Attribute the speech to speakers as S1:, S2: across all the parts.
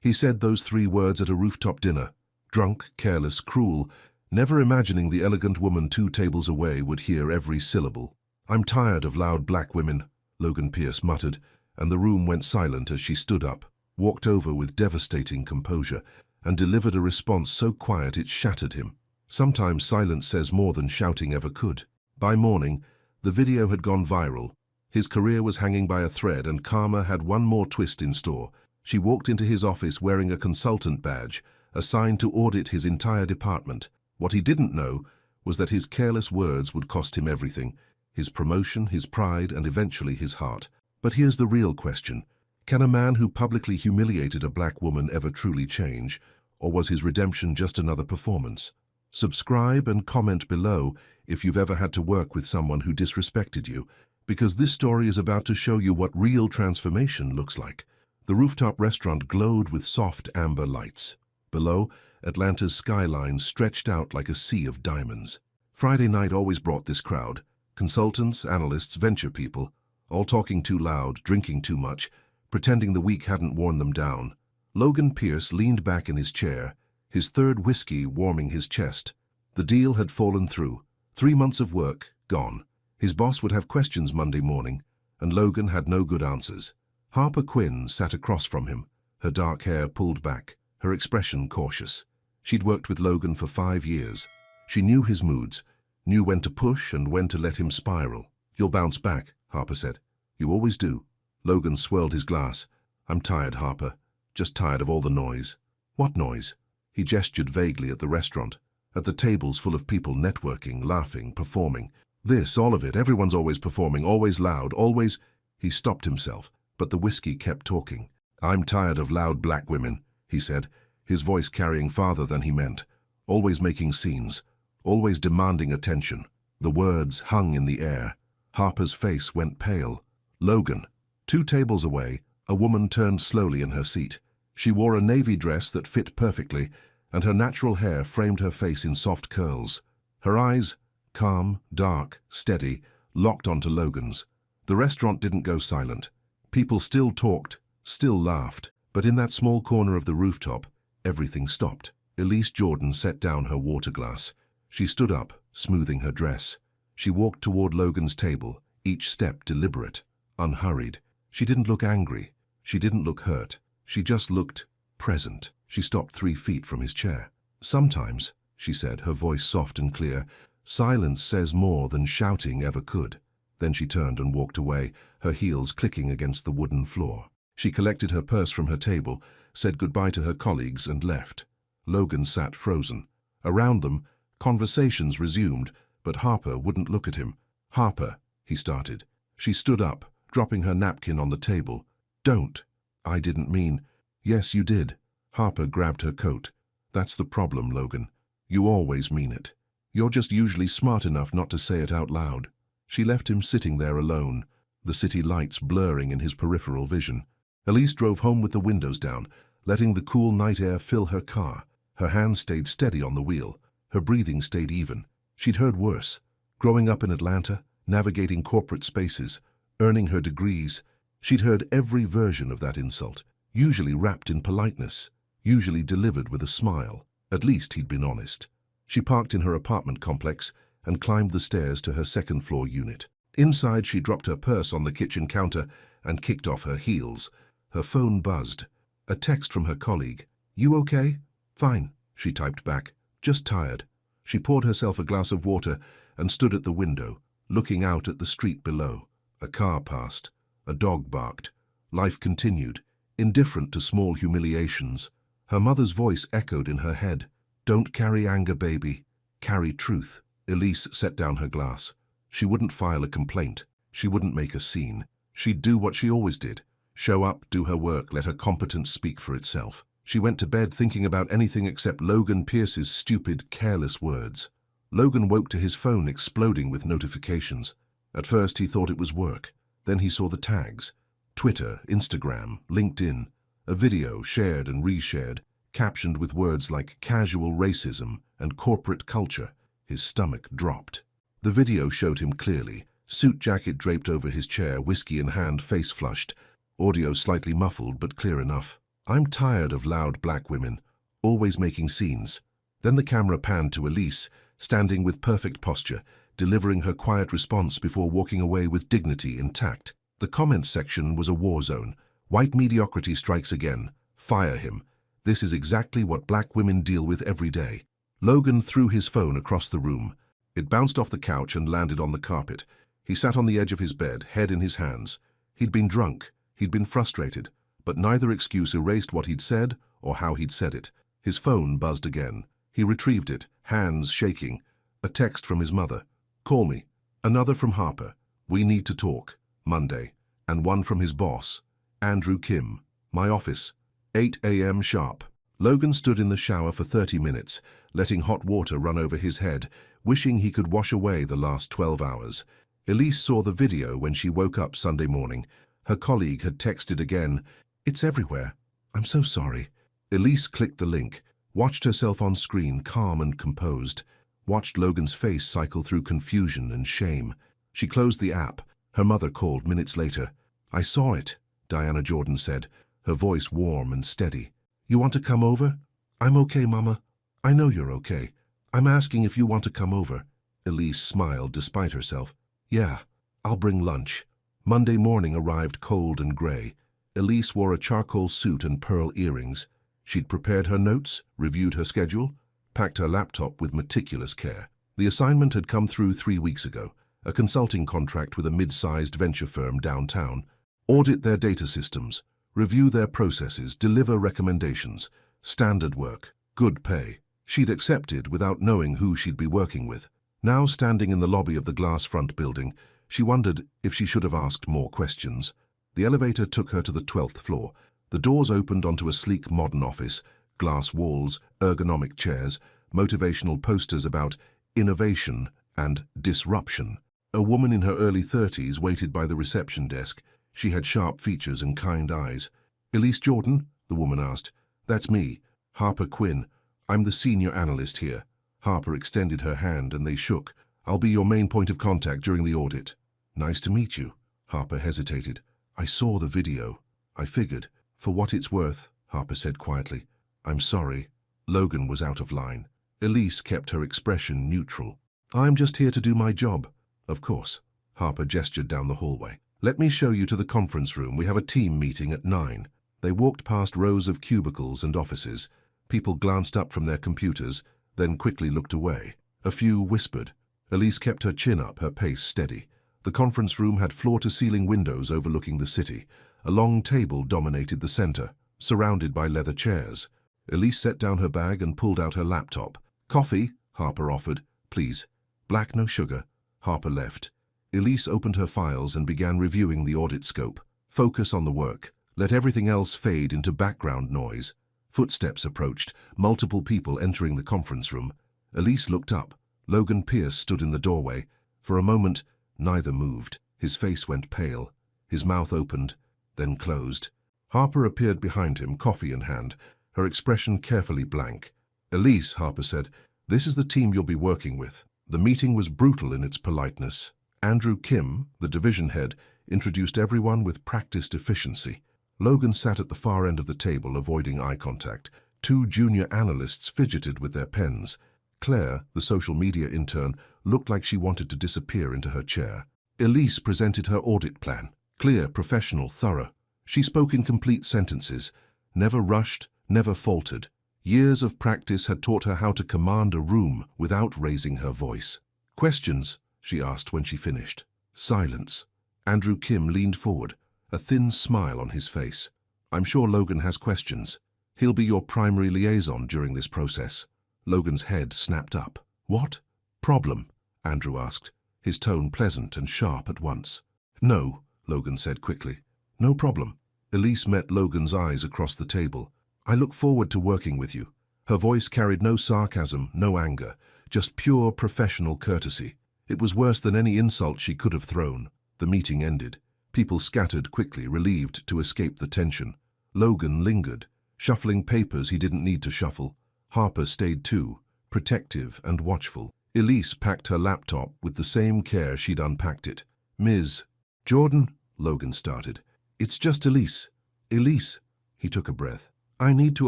S1: He said those 3 words at a rooftop dinner. Drunk, careless, cruel, never imagining the elegant woman 2 tables away would hear every syllable. "I'm tired of loud black women," Logan Pierce muttered, and the room went silent as she stood up, walked over with devastating composure, and delivered a response so quiet it shattered him. Sometimes silence says more than shouting ever could. By morning, the video had gone viral. His career was hanging by a thread, and karma had one more twist in store. She walked into his office wearing a consultant badge, assigned to audit his entire department. What he didn't know was that his careless words would cost him everything: his promotion, his pride, and eventually his heart. But here's the real question. Can a man who publicly humiliated a black woman ever truly change, or was his redemption just another performance? Subscribe and comment below if you've ever had to work with someone who disrespected you, because this story is about to show you what real transformation looks like. The rooftop restaurant glowed with soft amber lights. Below, Atlanta's skyline stretched out like a sea of diamonds. Friday night always brought this crowd: consultants, analysts, venture people, all talking too loud, drinking too much, pretending the week hadn't worn them down. Logan Pierce leaned back in his chair, his 3rd whiskey warming his chest. The deal had fallen through. 3 months of work, gone. His boss would have questions Monday morning, and Logan had no good answers. Harper Quinn sat across from him, her dark hair pulled back, her expression cautious. She'd worked with Logan for 5 years. She knew his moods, knew when to push and when to let him spiral. "You'll bounce back," Harper said. "You always do." Logan swirled his glass. "I'm tired, Harper. Just tired of all the noise." "What noise?" He gestured vaguely at the restaurant, at the tables full of people networking, laughing, performing. "This, all of it. Everyone's always performing, always loud, always—" He stopped himself, but the whiskey kept talking. "I'm tired of loud black women," he said, his voice carrying farther than he meant. "Always making scenes, always demanding attention." The words hung in the air. Harper's face went pale. "Logan." 2 tables away, a woman turned slowly in her seat. She wore a navy dress that fit perfectly, and her natural hair framed her face in soft curls. Her eyes, calm, dark, steady, locked onto Logan's. The restaurant didn't go silent. People still talked, still laughed, but in that small corner of the rooftop, everything stopped. Elise Jordan set down her water glass. She stood up, smoothing her dress. She walked toward Logan's table, each step deliberate, unhurried. She didn't look angry. She didn't look hurt. She just looked present. She stopped 3 feet from his chair. "Sometimes," she said, her voice soft and clear, "silence says more than shouting ever could." Then she turned and walked away, her heels clicking against the wooden floor. She collected her purse from her table, said goodbye to her colleagues, and left. Logan sat frozen. Around them, conversations resumed, but Harper wouldn't look at him. "Harper," he started. She stood up, dropping her napkin on the table. "Don't." "I didn't mean—" "Yes, you did." Harper grabbed her coat. "That's the problem, Logan. You always mean it. You're just usually smart enough not to say it out loud." She left him sitting there alone, the city lights blurring in his peripheral vision. Elise drove home with the windows down, letting the cool night air fill her car. Her hands stayed steady on the wheel. Her breathing stayed even. She'd heard worse. Growing up in Atlanta, navigating corporate spaces, earning her degrees, she'd heard every version of that insult, usually wrapped in politeness, usually delivered with a smile. At least he'd been honest. She parked in her apartment complex and climbed the stairs to her 2nd-floor unit. Inside, she dropped her purse on the kitchen counter and kicked off her heels. Her phone buzzed. A text from her colleague. "You okay?" "Fine," she typed back. "Just tired." She poured herself a glass of water and stood at the window, looking out at the street below. A car passed. A dog barked. Life continued, indifferent to small humiliations. Her mother's voice echoed in her head. "Don't carry anger, baby. Carry truth." Elise set down her glass. She wouldn't file a complaint. She wouldn't make a scene. She'd do what she always did. Show up, do her work, let her competence speak for itself. She went to bed thinking about anything except Logan Pierce's stupid, careless words. Logan woke to his phone exploding with notifications. At first he thought it was work. Then he saw the tags. Twitter, Instagram, LinkedIn. A video shared and reshared, captioned with words like casual racism and corporate culture. His stomach dropped. The video showed him clearly. Suit jacket draped over his chair, whiskey in hand, face flushed. Audio slightly muffled but clear enough. I'm tired of loud black women, always making scenes. Then the camera panned to Elise, standing with perfect posture, delivering her quiet response before walking away with dignity intact. The comments section was a war zone. White mediocrity strikes again. Fire him. This is exactly what black women deal with every day. Logan threw his phone across the room. It bounced off the couch and landed on the carpet. He sat on the edge of his bed, head in his hands. He'd been drunk. He'd been frustrated. But neither excuse erased what he'd said or how he'd said it. His phone buzzed again. He retrieved it, hands shaking. A text from his mother. "Call me." Another from Harper. "We need to talk. Monday." And one from his boss. "Andrew Kim. My office. 8 a.m. sharp." Logan stood in the shower for 30 minutes, letting hot water run over his head, wishing he could wash away the last 12 hours. Elise saw the video when she woke up Sunday morning. Her colleague had texted again. "It's everywhere. I'm so sorry." Elise clicked the link, watched herself on screen, calm and composed, watched Logan's face cycle through confusion and shame. She closed the app. Her mother called minutes later. "I saw it," Diana Jordan said, her voice warm and steady. "You want to come over?" "I'm okay, Mama. I know you're okay. I'm asking if you want to come over." Elise smiled despite herself. "Yeah, I'll bring lunch." Monday morning arrived cold and gray. Elise wore a charcoal suit and pearl earrings. She'd prepared her notes, reviewed her schedule, packed her laptop with meticulous care. The assignment had come through 3 weeks ago, a consulting contract with a mid-sized venture firm downtown. Audit their data systems, review their processes, deliver recommendations. Standard work, good pay. She'd accepted without knowing who she'd be working with. Now standing in the lobby of the glass front building, she wondered if she should have asked more questions. The elevator took her to the 12th floor. The doors opened onto a sleek modern office, glass walls, ergonomic chairs, motivational posters about innovation and disruption. A woman in her early 30s waited by the reception desk. She had sharp features and kind eyes. "Elise Jordan?" the woman asked. "That's me, Harper Quinn. I'm the senior analyst here." Harper extended her hand and they shook. "I'll be your main point of contact during the audit." "Nice to meet you." Harper hesitated. "I saw the video. I figured." "For what it's worth," Harper said quietly. "I'm sorry." Logan was out of line. Elise kept her expression neutral. "I'm just here to do my job." "Of course." Harper gestured down the hallway. "Let me show you to the conference room. We have a team meeting at 9. They walked past rows of cubicles and offices. People glanced up from their computers, then quickly looked away. A few whispered. Elise kept her chin up, her pace steady. The conference room had floor-to-ceiling windows overlooking the city. A long table dominated the center, surrounded by leather chairs. Elise set down her bag and pulled out her laptop. "Coffee?" Harper offered. "Please." "Black, no sugar." Harper left. Elise opened her files and began reviewing the audit scope. Focus on the work. Let everything else fade into background noise. Footsteps approached, multiple people entering the conference room. Elise looked up. Logan Pierce stood in the doorway. For a moment, neither moved. His face went pale. His mouth opened, then closed. Harper appeared behind him, coffee in hand, her expression carefully blank. "Elise," Harper said, "this is the team you'll be working with." The meeting was brutal in its politeness. Andrew Kim, the division head, introduced everyone with practiced efficiency. Logan sat at the far end of the table, avoiding eye contact. 2 junior analysts fidgeted with their pens. Claire, the social media intern, looked like she wanted to disappear into her chair. Elise presented her audit plan. Clear, professional, thorough. She spoke in complete sentences. Never rushed, never faltered. Years of practice had taught her how to command a room without raising her voice. "Questions?" she asked when she finished. Silence. Andrew Kim leaned forward, a thin smile on his face. "I'm sure Logan has questions. He'll be your primary liaison during this process." Logan's head snapped up. "What problem?" Andrew asked, his tone pleasant and sharp at once. "No," Logan said quickly. "No problem." Elise met Logan's eyes across the table. "I look forward to working with you." Her voice carried no sarcasm, no anger, just pure professional courtesy. It was worse than any insult she could have thrown. The meeting ended. People scattered quickly, relieved to escape the tension. Logan lingered, shuffling papers he didn't need to shuffle. Harper stayed too, protective and watchful. Elise packed her laptop with the same care she'd unpacked it. "Ms. Jordan," Logan started. "It's just Elise." "Elise." He took a breath. I need to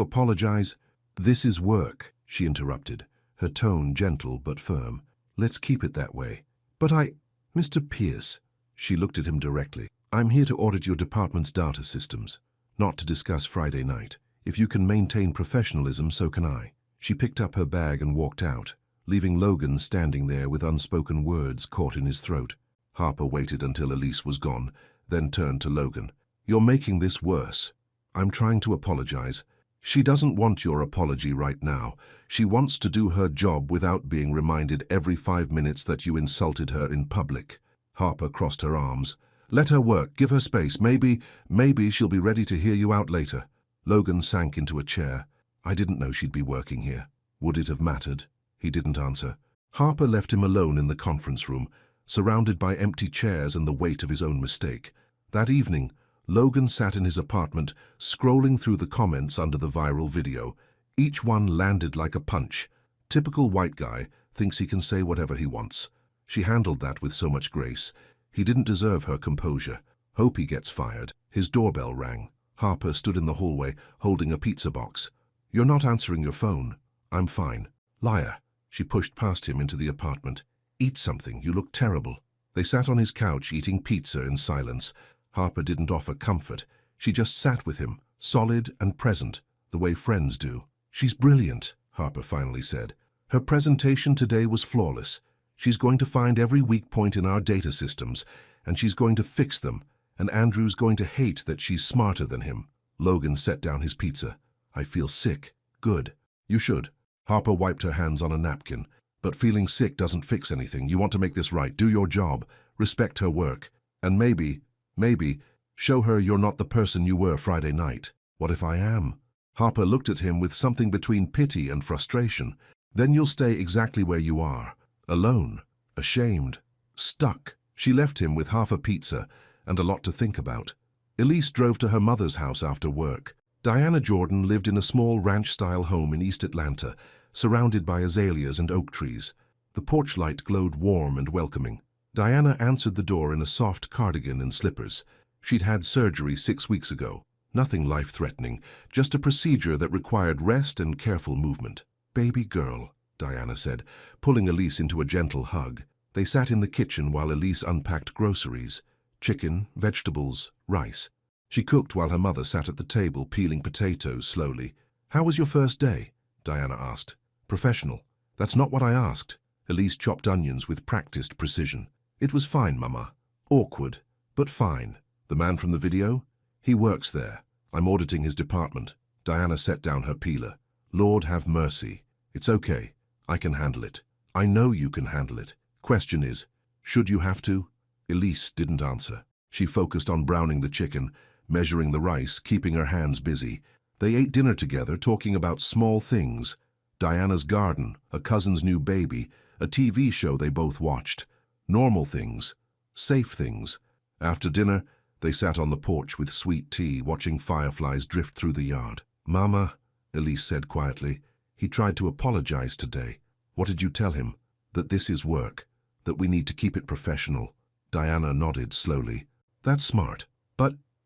S1: apologize. This is work, she interrupted, her tone gentle but firm. Let's keep it that way. But Mr. Pierce, she looked at him directly. I'm here to audit your department's data systems, not to discuss Friday night. If you can maintain professionalism, so can I. She picked up her bag and walked out, leaving Logan standing there with unspoken words caught in his throat. Harper waited until Elise was gone, then turned to Logan. You're making this worse. I'm trying to apologize. She doesn't want your apology right now. She wants to do her job without being reminded every 5 minutes that you insulted her in public. Harper crossed her arms. Let her work, give her space. Maybe she'll be ready to hear you out later. Logan sank into a chair. I didn't know she'd be working here. Would it have mattered? He didn't answer. Harper left him alone in the conference room, surrounded by empty chairs and the weight of his own mistake. That evening, Logan sat in his apartment, scrolling through the comments under the viral video. Each one landed like a punch. Typical white guy, thinks he can say whatever he wants. She handled that with so much grace. He didn't deserve her composure. Hope he gets fired. His doorbell rang. Harper stood in the hallway, holding a pizza box. You're not answering your phone. I'm fine. Liar. She pushed past him into the apartment. Eat something, you look terrible. They sat on his couch eating pizza in silence. Harper didn't offer comfort. She just sat with him, solid and present, the way friends do. She's brilliant, Harper finally said. Her presentation today was flawless. She's going to find every weak point in our data systems, and she's going to fix them, and Andrew's going to hate that she's smarter than him. Logan set down his pizza. I feel sick. Good. You should. Harper wiped her hands on a napkin. But feeling sick doesn't fix anything. You want to make this right. Do your job. Respect her work. And maybe, show her you're not the person you were Friday night. What if I am? Harper looked at him with something between pity and frustration. Then you'll stay exactly where you are. Alone. Ashamed. Stuck. She left him with half a pizza and a lot to think about. Elise drove to her mother's house after work. Diana Jordan lived in a small ranch-style home in East Atlanta, surrounded by azaleas and oak trees. The porch light glowed warm and welcoming. Diana answered the door in a soft cardigan and slippers. She'd had surgery 6 weeks ago. Nothing life-threatening, just a procedure that required rest and careful movement. Baby girl, Diana said, pulling Elise into a gentle hug. They sat in the kitchen while Elise unpacked groceries. Chicken, vegetables, rice. She cooked while her mother sat at the table peeling potatoes slowly. How was your first day? Diana asked. Professional. That's not what I asked. Elise chopped onions with practiced precision. It was fine, Mama. Awkward, but fine. The man from the video? He works there. I'm auditing his department. Diana set down her peeler. Lord have mercy. It's okay. I can handle it. I know you can handle it. Question is, should you have to? Elise didn't answer. She focused on browning the chicken, measuring the rice, keeping her hands busy. They ate dinner together, talking about small things. Diana's garden, a cousin's new baby, a TV show they both watched. Normal things. Safe things. After dinner, they sat on the porch with sweet tea, watching fireflies drift through the yard. Mama, Elise said quietly, he tried to apologize today. What did you tell him? That this is work. That we need to keep it professional. Diana nodded slowly. That's smart.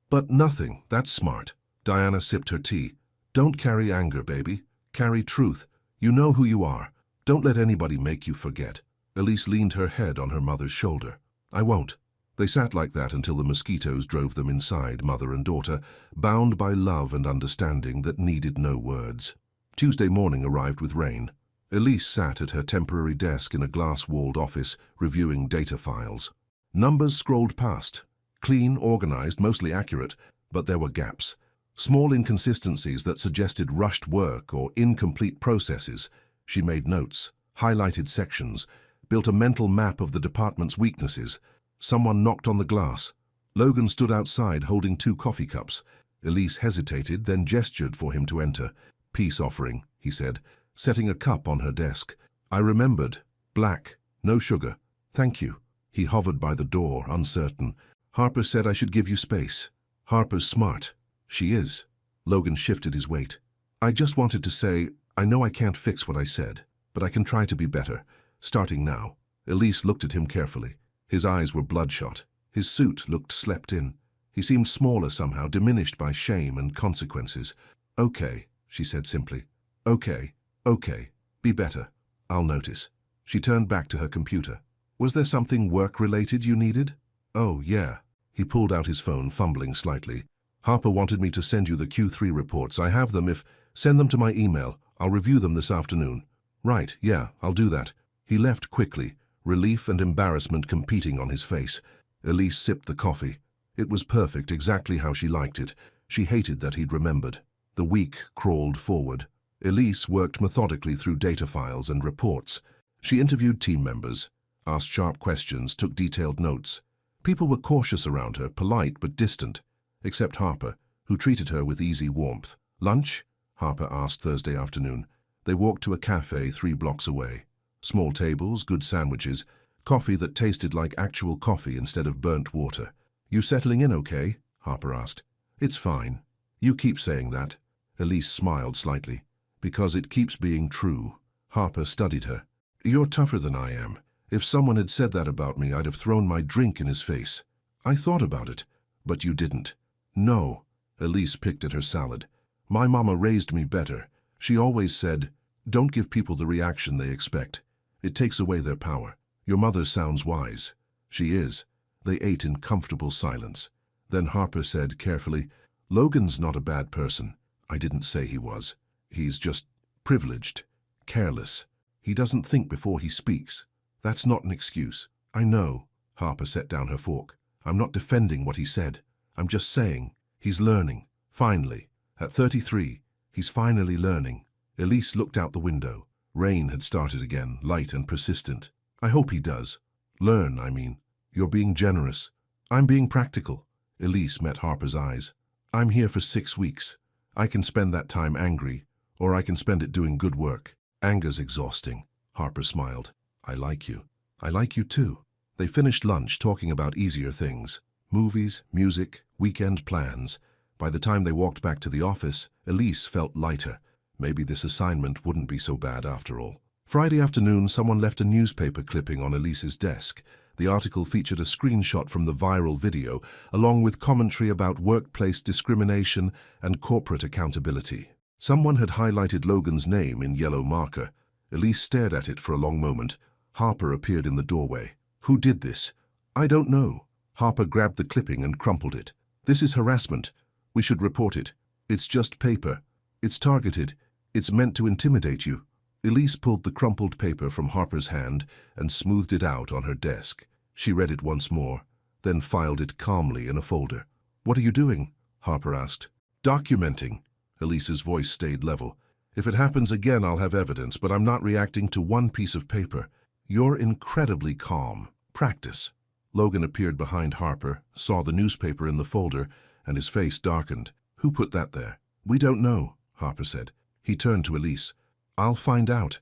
S1: But nothing. That's smart. Diana sipped her tea. Don't carry anger, baby. Carry truth. You know who you are. Don't let anybody make you forget. Elise leaned her head on her mother's shoulder. I won't. They sat like that until the mosquitoes drove them inside, mother and daughter, bound by love and understanding that needed no words. Tuesday morning arrived with rain. Elise sat at her temporary desk in a glass-walled office, reviewing data files. Numbers scrolled past. Clean, organized, mostly accurate, but there were gaps. Small inconsistencies that suggested rushed work or incomplete processes. She made notes, highlighted sections, built a mental map of the department's weaknesses. Someone knocked on the glass. Logan stood outside holding 2 coffee cups. Elise hesitated, then gestured for him to enter. Peace offering, he said, setting a cup on her desk. I remembered. Black, no sugar. Thank you. He hovered by the door, uncertain. Harper said I should give you space. Harper's smart. She is. Logan shifted his weight. I just wanted to say, I know I can't fix what I said, but I can try to be better, starting now. Elise looked at him carefully. His eyes were bloodshot. His suit looked slept in. He seemed smaller somehow, diminished by shame and consequences. Okay, she said simply. Okay, okay, be better. I'll notice. She turned back to her computer. Was there something work-related you needed? Oh, yeah. He pulled out his phone, fumbling slightly. Harper wanted me to send you the Q3 reports. I have them. Send them to my email. I'll review them this afternoon. Right, yeah, I'll do that. He left quickly, relief and embarrassment competing on his face. Elise sipped the coffee. It was perfect, exactly how she liked it. She hated that he'd remembered. The week crawled forward. Elise worked methodically through data files and reports. She interviewed team members, asked sharp questions, took detailed notes. People were cautious around her, polite but distant, except Harper, who treated her with easy warmth. Lunch? Harper asked Thursday afternoon. They walked to a cafe 3 blocks away. Small tables, good sandwiches, coffee that tasted like actual coffee instead of burnt water. You settling in okay? Harper asked. It's fine. You keep saying that. Elise smiled slightly. Because it keeps being true. Harper studied her. You're tougher than I am. If someone had said that about me, I'd have thrown my drink in his face. I thought about it, but you didn't. No. Elise picked at her salad. My mama raised me better. She always said, don't give people the reaction they expect. It takes away their power. Your mother sounds wise. She is. They ate in comfortable silence. Then Harper said carefully, Logan's not a bad person. I didn't say he was. He's just privileged, careless. He doesn't think before he speaks. That's not an excuse. I know. Harper set down her fork. I'm not defending what he said. I'm just saying, he's learning. Finally. At 33, he's finally learning. Elise looked out the window. Rain had started again, light and persistent. I hope he does. Learn, I mean. You're being generous. I'm being practical. Elise met Harper's eyes. I'm here for 6 weeks. I can spend that time angry, or I can spend it doing good work. Anger's exhausting. Harper smiled. I like you. I like you too. They finished lunch talking about easier things. Movies, music, weekend plans. By the time they walked back to the office, Elise felt lighter. Maybe this assignment wouldn't be so bad after all. Friday afternoon, someone left a newspaper clipping on Elise's desk. The article featured a screenshot from the viral video, along with commentary about workplace discrimination and corporate accountability. Someone had highlighted Logan's name in yellow marker. Elise stared at it for a long moment. Harper appeared in the doorway. Who did this? I don't know. Harper grabbed the clipping and crumpled it. This is harassment. We should report it. It's just paper. It's targeted. It's meant to intimidate you. Elise pulled the crumpled paper from Harper's hand and smoothed it out on her desk. She read it once more, then filed it calmly in a folder. What are you doing? Harper asked. Documenting. Elise's voice stayed level. If it happens again, I'll have evidence, but I'm not reacting to one piece of paper. You're incredibly calm. Practice. Logan appeared behind Harper, saw the newspaper in the folder, and his face darkened. Who put that there? We don't know, Harper said. He turned to Elise. I'll find out.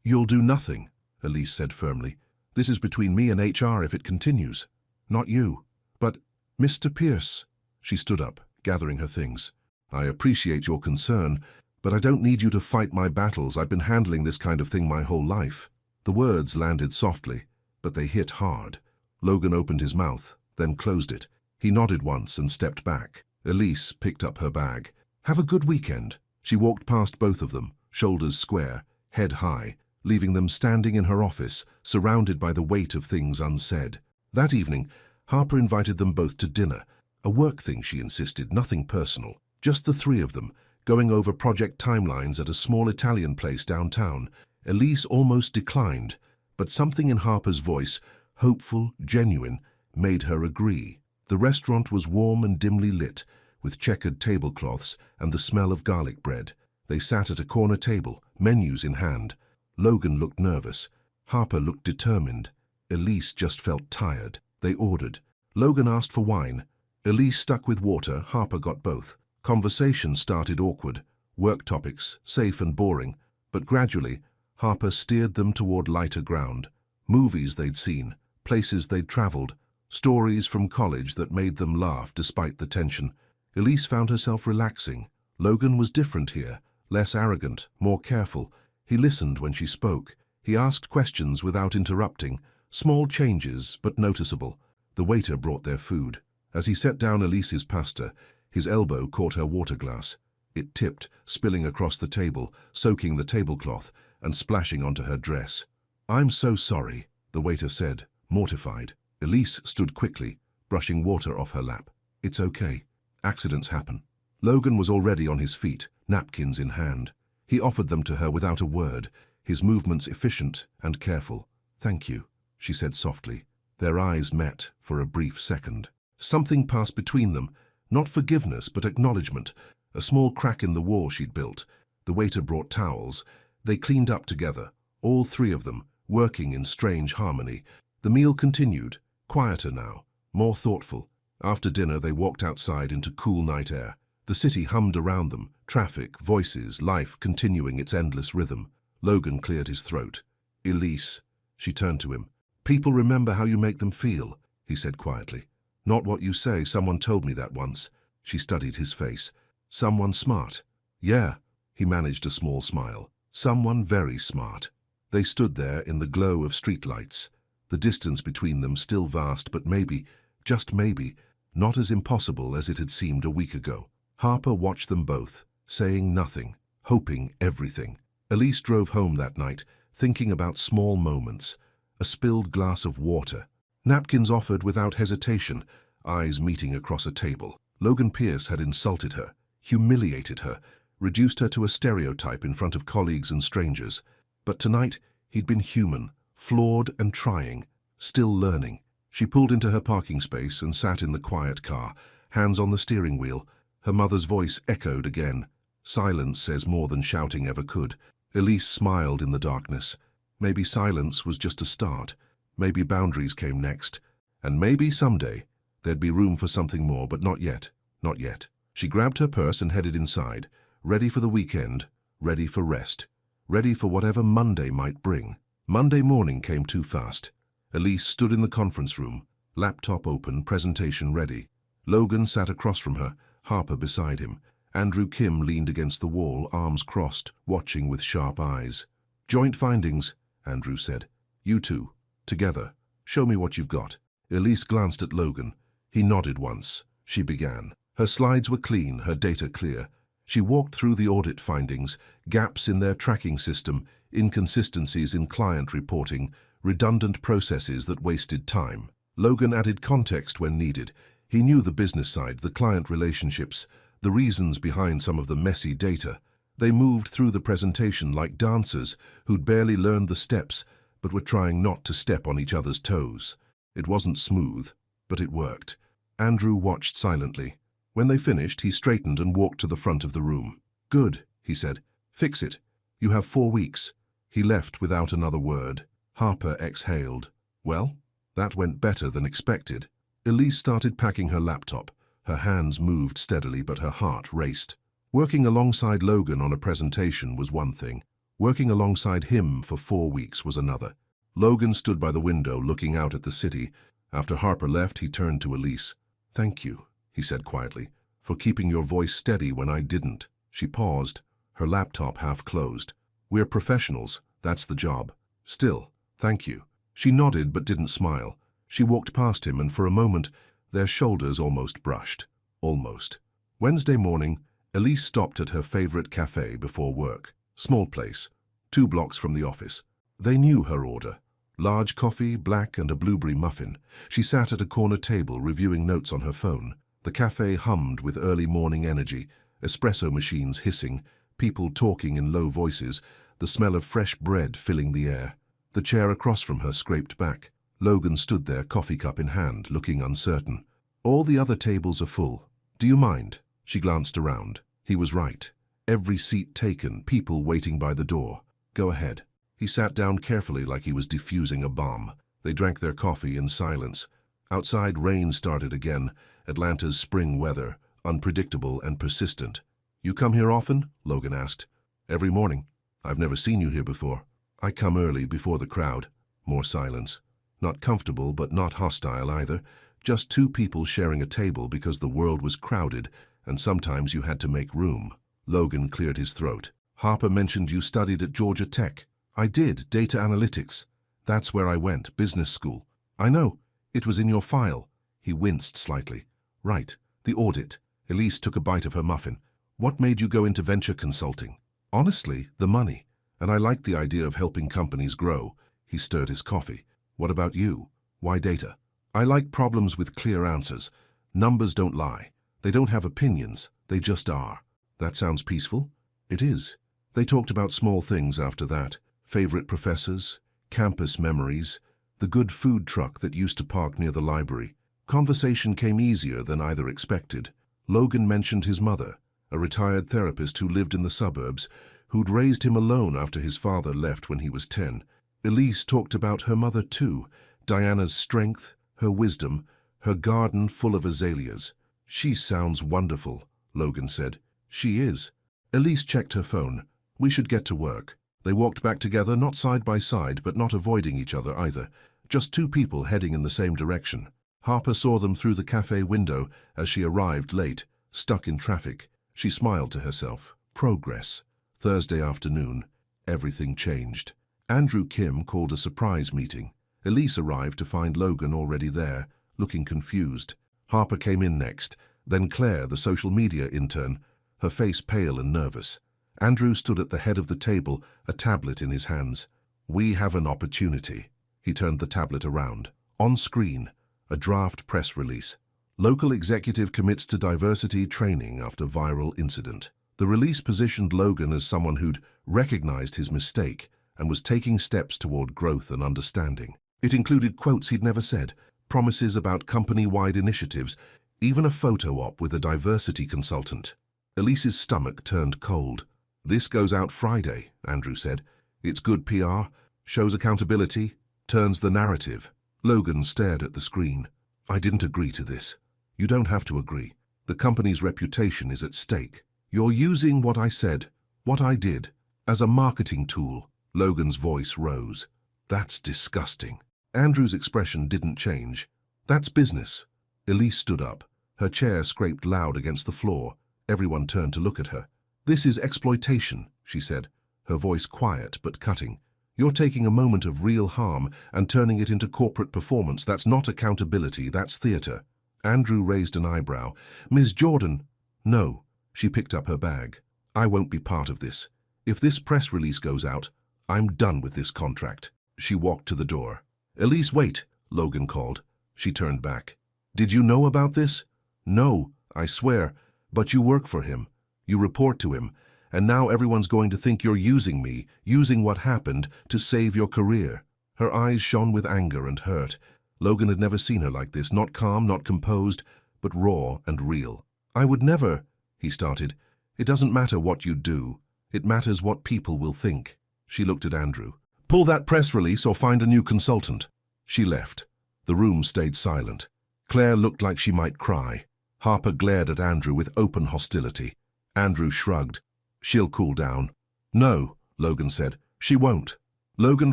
S1: You'll do nothing, Elise said firmly. This is between me and HR if it continues. Not you. But, Mr. Pierce. She stood up, gathering her things. I appreciate your concern, but I don't need you to fight my battles. I've been handling this kind of thing my whole life. The words landed softly, but they hit hard. Logan opened his mouth, then closed it. He nodded once and stepped back. Elise picked up her bag. Have a good weekend. She walked past both of them, shoulders square, head high, leaving them standing in her office, surrounded by the weight of things unsaid. That evening, Harper invited them both to dinner. A work thing, she insisted, nothing personal. Just the 3 of them, going over project timelines at a small Italian place downtown. Elise almost declined, but something in Harper's voice, hopeful, genuine, made her agree. The restaurant was warm and dimly lit, with checkered tablecloths and the smell of garlic bread. They sat at a corner table, menus in hand. Logan looked nervous. Harper looked determined. Elise just felt tired. They ordered. Logan asked for wine. Elise stuck with water. Harper got both. Conversation started awkward. Work topics, safe and boring. But gradually, Harper steered them toward lighter ground. Movies they'd seen, places they'd traveled, stories from college that made them laugh despite the tension. Elise found herself relaxing. Logan was different here, less arrogant, more careful. He listened when she spoke. He asked questions without interrupting. Small changes, but noticeable. The waiter brought their food. As he set down Elise's pasta, his elbow caught her water glass. It tipped, spilling across the table, soaking the tablecloth, and splashing onto her dress. "I'm so sorry," the waiter said, mortified. Elise stood quickly, brushing water off her lap. "It's okay. Accidents happen." Logan was already on his feet, napkins in hand. He offered them to her without a word, his movements efficient and careful. "Thank you," she said softly. Their eyes met for a brief second. Something passed between them, not forgiveness but acknowledgement. A small crack in the wall she'd built. The waiter brought towels. They cleaned up together, all three of them, working in strange harmony. The meal continued, quieter now, more thoughtful. After dinner they walked outside into cool night air. The city hummed around them, traffic, voices, life continuing its endless rhythm. Logan cleared his throat. "Elise," she turned to him. "People remember how you make them feel," he said quietly. "Not what you say, someone told me that once." She studied his face. "Someone smart." "Yeah," he managed a small smile. "Someone very smart." They stood there in the glow of streetlights, the distance between them still vast, but maybe, just maybe, not as impossible as it had seemed a week ago. Harper watched them both, saying nothing, hoping everything. Elise drove home that night, thinking about small moments. A spilled glass of water. Napkins offered without hesitation, eyes meeting across a table. Logan Pierce had insulted her, humiliated her, reduced her to a stereotype in front of colleagues and strangers. But tonight, he'd been human, flawed and trying, still learning. She pulled into her parking space and sat in the quiet car, hands on the steering wheel. Her mother's voice echoed again. "Silence says more than shouting ever could." Elise smiled in the darkness. Maybe silence was just a start. Maybe boundaries came next. And maybe someday there'd be room for something more, but not yet. Not yet. She grabbed her purse and headed inside, ready for the weekend, ready for rest, ready for whatever Monday might bring. Monday morning came too fast. Elise stood in the conference room, laptop open, presentation ready. Logan sat across from her, Harper beside him. Andrew Kim leaned against the wall, arms crossed, watching with sharp eyes. "Joint findings," Andrew said. "You two, together. Show me what you've got." Elise glanced at Logan. He nodded once. She began. Her slides were clean, her data clear. She walked through the audit findings, gaps in their tracking system, inconsistencies in client reporting, redundant processes that wasted time. Logan added context when needed. He knew the business side, the client relationships, the reasons behind some of the messy data. They moved through the presentation like dancers who'd barely learned the steps, but were trying not to step on each other's toes. It wasn't smooth, but it worked. Andrew watched silently. When they finished, he straightened and walked to the front of the room. "Good," he said. "Fix it. You have 4 weeks." He left without another word. Harper exhaled. "Well, that went better than expected." Elise started packing her laptop. Her hands moved steadily, but her heart raced. Working alongside Logan on a presentation was one thing. Working alongside him for 4 weeks was another. Logan stood by the window, looking out at the city. After Harper left, he turned to Elise. "Thank you," he said quietly, "for keeping your voice steady when I didn't." She paused, her laptop half closed. "We're professionals, that's the job. Still, thank you." She nodded but didn't smile. She walked past him, and for a moment, their shoulders almost brushed. Almost. Wednesday morning, Elise stopped at her favorite cafe before work. Small place, 2 blocks from the office. They knew her order. Large coffee, black, and a blueberry muffin. She sat at a corner table reviewing notes on her phone. The cafe hummed with early morning energy, espresso machines hissing, people talking in low voices, the smell of fresh bread filling the air. The chair across from her scraped back. Logan stood there, coffee cup in hand, looking uncertain. "All the other tables are full. Do you mind?" She glanced around. He was right. Every seat taken, people waiting by the door. "Go ahead." He sat down carefully like he was defusing a bomb. They drank their coffee in silence. Outside, rain started again, Atlanta's spring weather, unpredictable and persistent. "You come here often?" Logan asked. "Every morning. I've never seen you here before." "I come early, before the crowd." More silence. Not comfortable, but not hostile either. Just 2 people sharing a table because the world was crowded, and sometimes you had to make room. Logan cleared his throat. "Harper mentioned you studied at Georgia Tech." "I did, data analytics. That's where I went, business school." "I know. It was in your file." He winced slightly. "Right. The audit." Elise took a bite of her muffin. What made you go into venture consulting? Honestly, the money. And I like the idea of helping companies grow. He stirred his coffee. What about you? Why data? I like problems with clear answers. Numbers don't lie. They don't have opinions. They just are. That sounds peaceful? It is. They talked about small things after that. Favorite professors, campus memories, the good food truck that used to park near the library. Conversation came easier than either expected. Logan mentioned his mother, a retired therapist who lived in the suburbs, who'd raised him alone after his father left when he was 10. Elise talked about her mother too, Diana's strength, her wisdom, her garden full of azaleas. She sounds wonderful, Logan said. She is. Elise checked her phone. We should get to work. They walked back together, not side by side, but not avoiding each other either. Just two people heading in the same direction. Harper saw them through the cafe window as she arrived late, stuck in traffic. She smiled to herself. Progress. Thursday afternoon. Everything changed. Andrew Kim called a surprise meeting. Elise arrived to find Logan already there, looking confused. Harper came in next, then Claire, the social media intern, her face pale and nervous. Andrew stood at the head of the table, a tablet in his hands. We have an opportunity. He turned the tablet around. On screen, a draft press release. Local executive commits to diversity training after viral incident. The release positioned Logan as someone who'd recognized his mistake and was taking steps toward growth and understanding. It included quotes he'd never said, promises about company-wide initiatives, even a photo op with a diversity consultant. Elise's stomach turned cold. This goes out Friday, Andrew said. It's good PR, shows accountability, turns the narrative. Logan stared at the screen. I didn't agree to this. You don't have to agree. The company's reputation is at stake. You're using what I said, what I did, as a marketing tool. Logan's voice rose. That's disgusting. Andrew's expression didn't change. That's business. Elise stood up. Her chair scraped loud against the floor. Everyone turned to look at her. This is exploitation, she said, her voice quiet but cutting. You're taking a moment of real harm and turning it into corporate performance. That's not accountability, that's theater. Andrew raised an eyebrow. Ms. Jordan. No. She picked up her bag. I won't be part of this. If this press release goes out, I'm done with this contract. She walked to the door. Elise, wait, Logan called. She turned back. Did you know about this? No, I swear. But you work for him. You report to him. And now everyone's going to think you're using me, using what happened, to save your career. Her eyes shone with anger and hurt. Logan had never seen her like this, not calm, not composed, but raw and real. I would never, he started. It doesn't matter what you do. It matters what people will think. She looked at Andrew. Pull that press release or find a new consultant. She left. The room stayed silent. Claire looked like she might cry. Harper glared at Andrew with open hostility. Andrew shrugged. She'll cool down. No, Logan said. She won't. Logan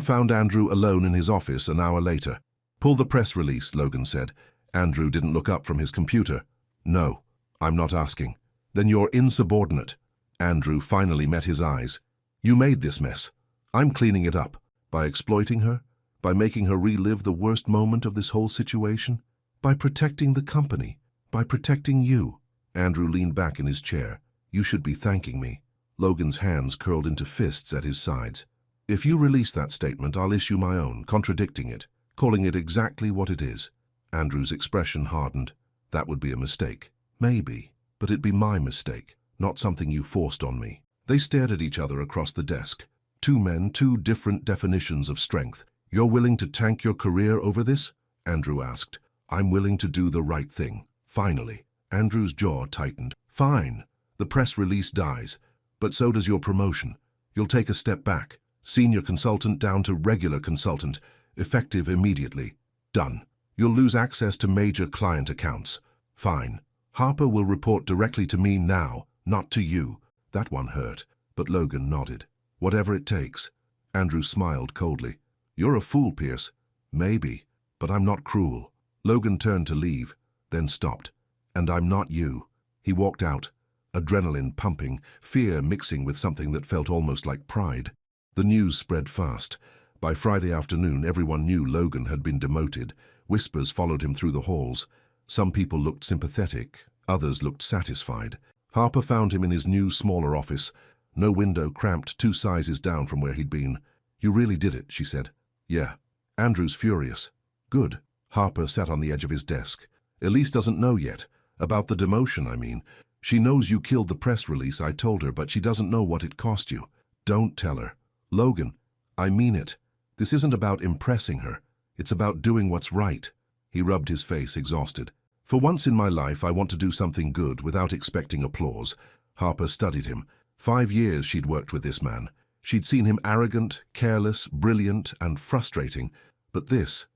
S1: found Andrew alone in his office an hour later. Pull the press release, Logan said. Andrew didn't look up from his computer. No, I'm not asking. Then you're insubordinate. Andrew finally met his eyes. You made this mess. I'm cleaning it up. By exploiting her? By making her relive the worst moment of this whole situation? By protecting the company? By protecting you? Andrew leaned back in his chair. You should be thanking me. Logan's hands curled into fists at his sides. If you release that statement, I'll issue my own, contradicting it, calling it exactly what it is. Andrew's expression hardened. That would be a mistake. Maybe, but it'd be my mistake, not something you forced on me. They stared at each other across the desk. Two men, two different definitions of strength. You're willing to tank your career over this? Andrew asked. I'm willing to do the right thing. Finally. Andrew's jaw tightened. Fine. The press release dies. But so does your promotion. You'll take a step back. Senior consultant down to regular consultant. Effective immediately. Done. You'll lose access to major client accounts. Fine. Harper will report directly to me now, not to you. That one hurt, but Logan nodded. Whatever it takes. Andrew smiled coldly. You're a fool, Pierce. Maybe, but I'm not cruel. Logan turned to leave, then stopped. And I'm not you. He walked out, adrenaline pumping, fear mixing with something that felt almost like pride. The news spread fast. By Friday afternoon, everyone knew Logan had been demoted. Whispers followed him through the halls. Some people looked sympathetic, others looked satisfied. Harper found him in his new, smaller office. No window, cramped, 2 sizes down from where he'd been. "You really did it," she said. "Yeah." Andrew's furious. "Good." Harper sat on the edge of his desk. "Elise doesn't know yet. About the demotion, I mean. She knows you killed the press release, I told her, but she doesn't know what it cost you." "Don't tell her." "Logan, I mean it. This isn't about impressing her. It's about doing what's right." He rubbed his face, exhausted. "For once in my life, I want to do something good without expecting applause." Harper studied him. 5 years she'd worked with this man. She'd seen him arrogant, careless, brilliant, and frustrating. But this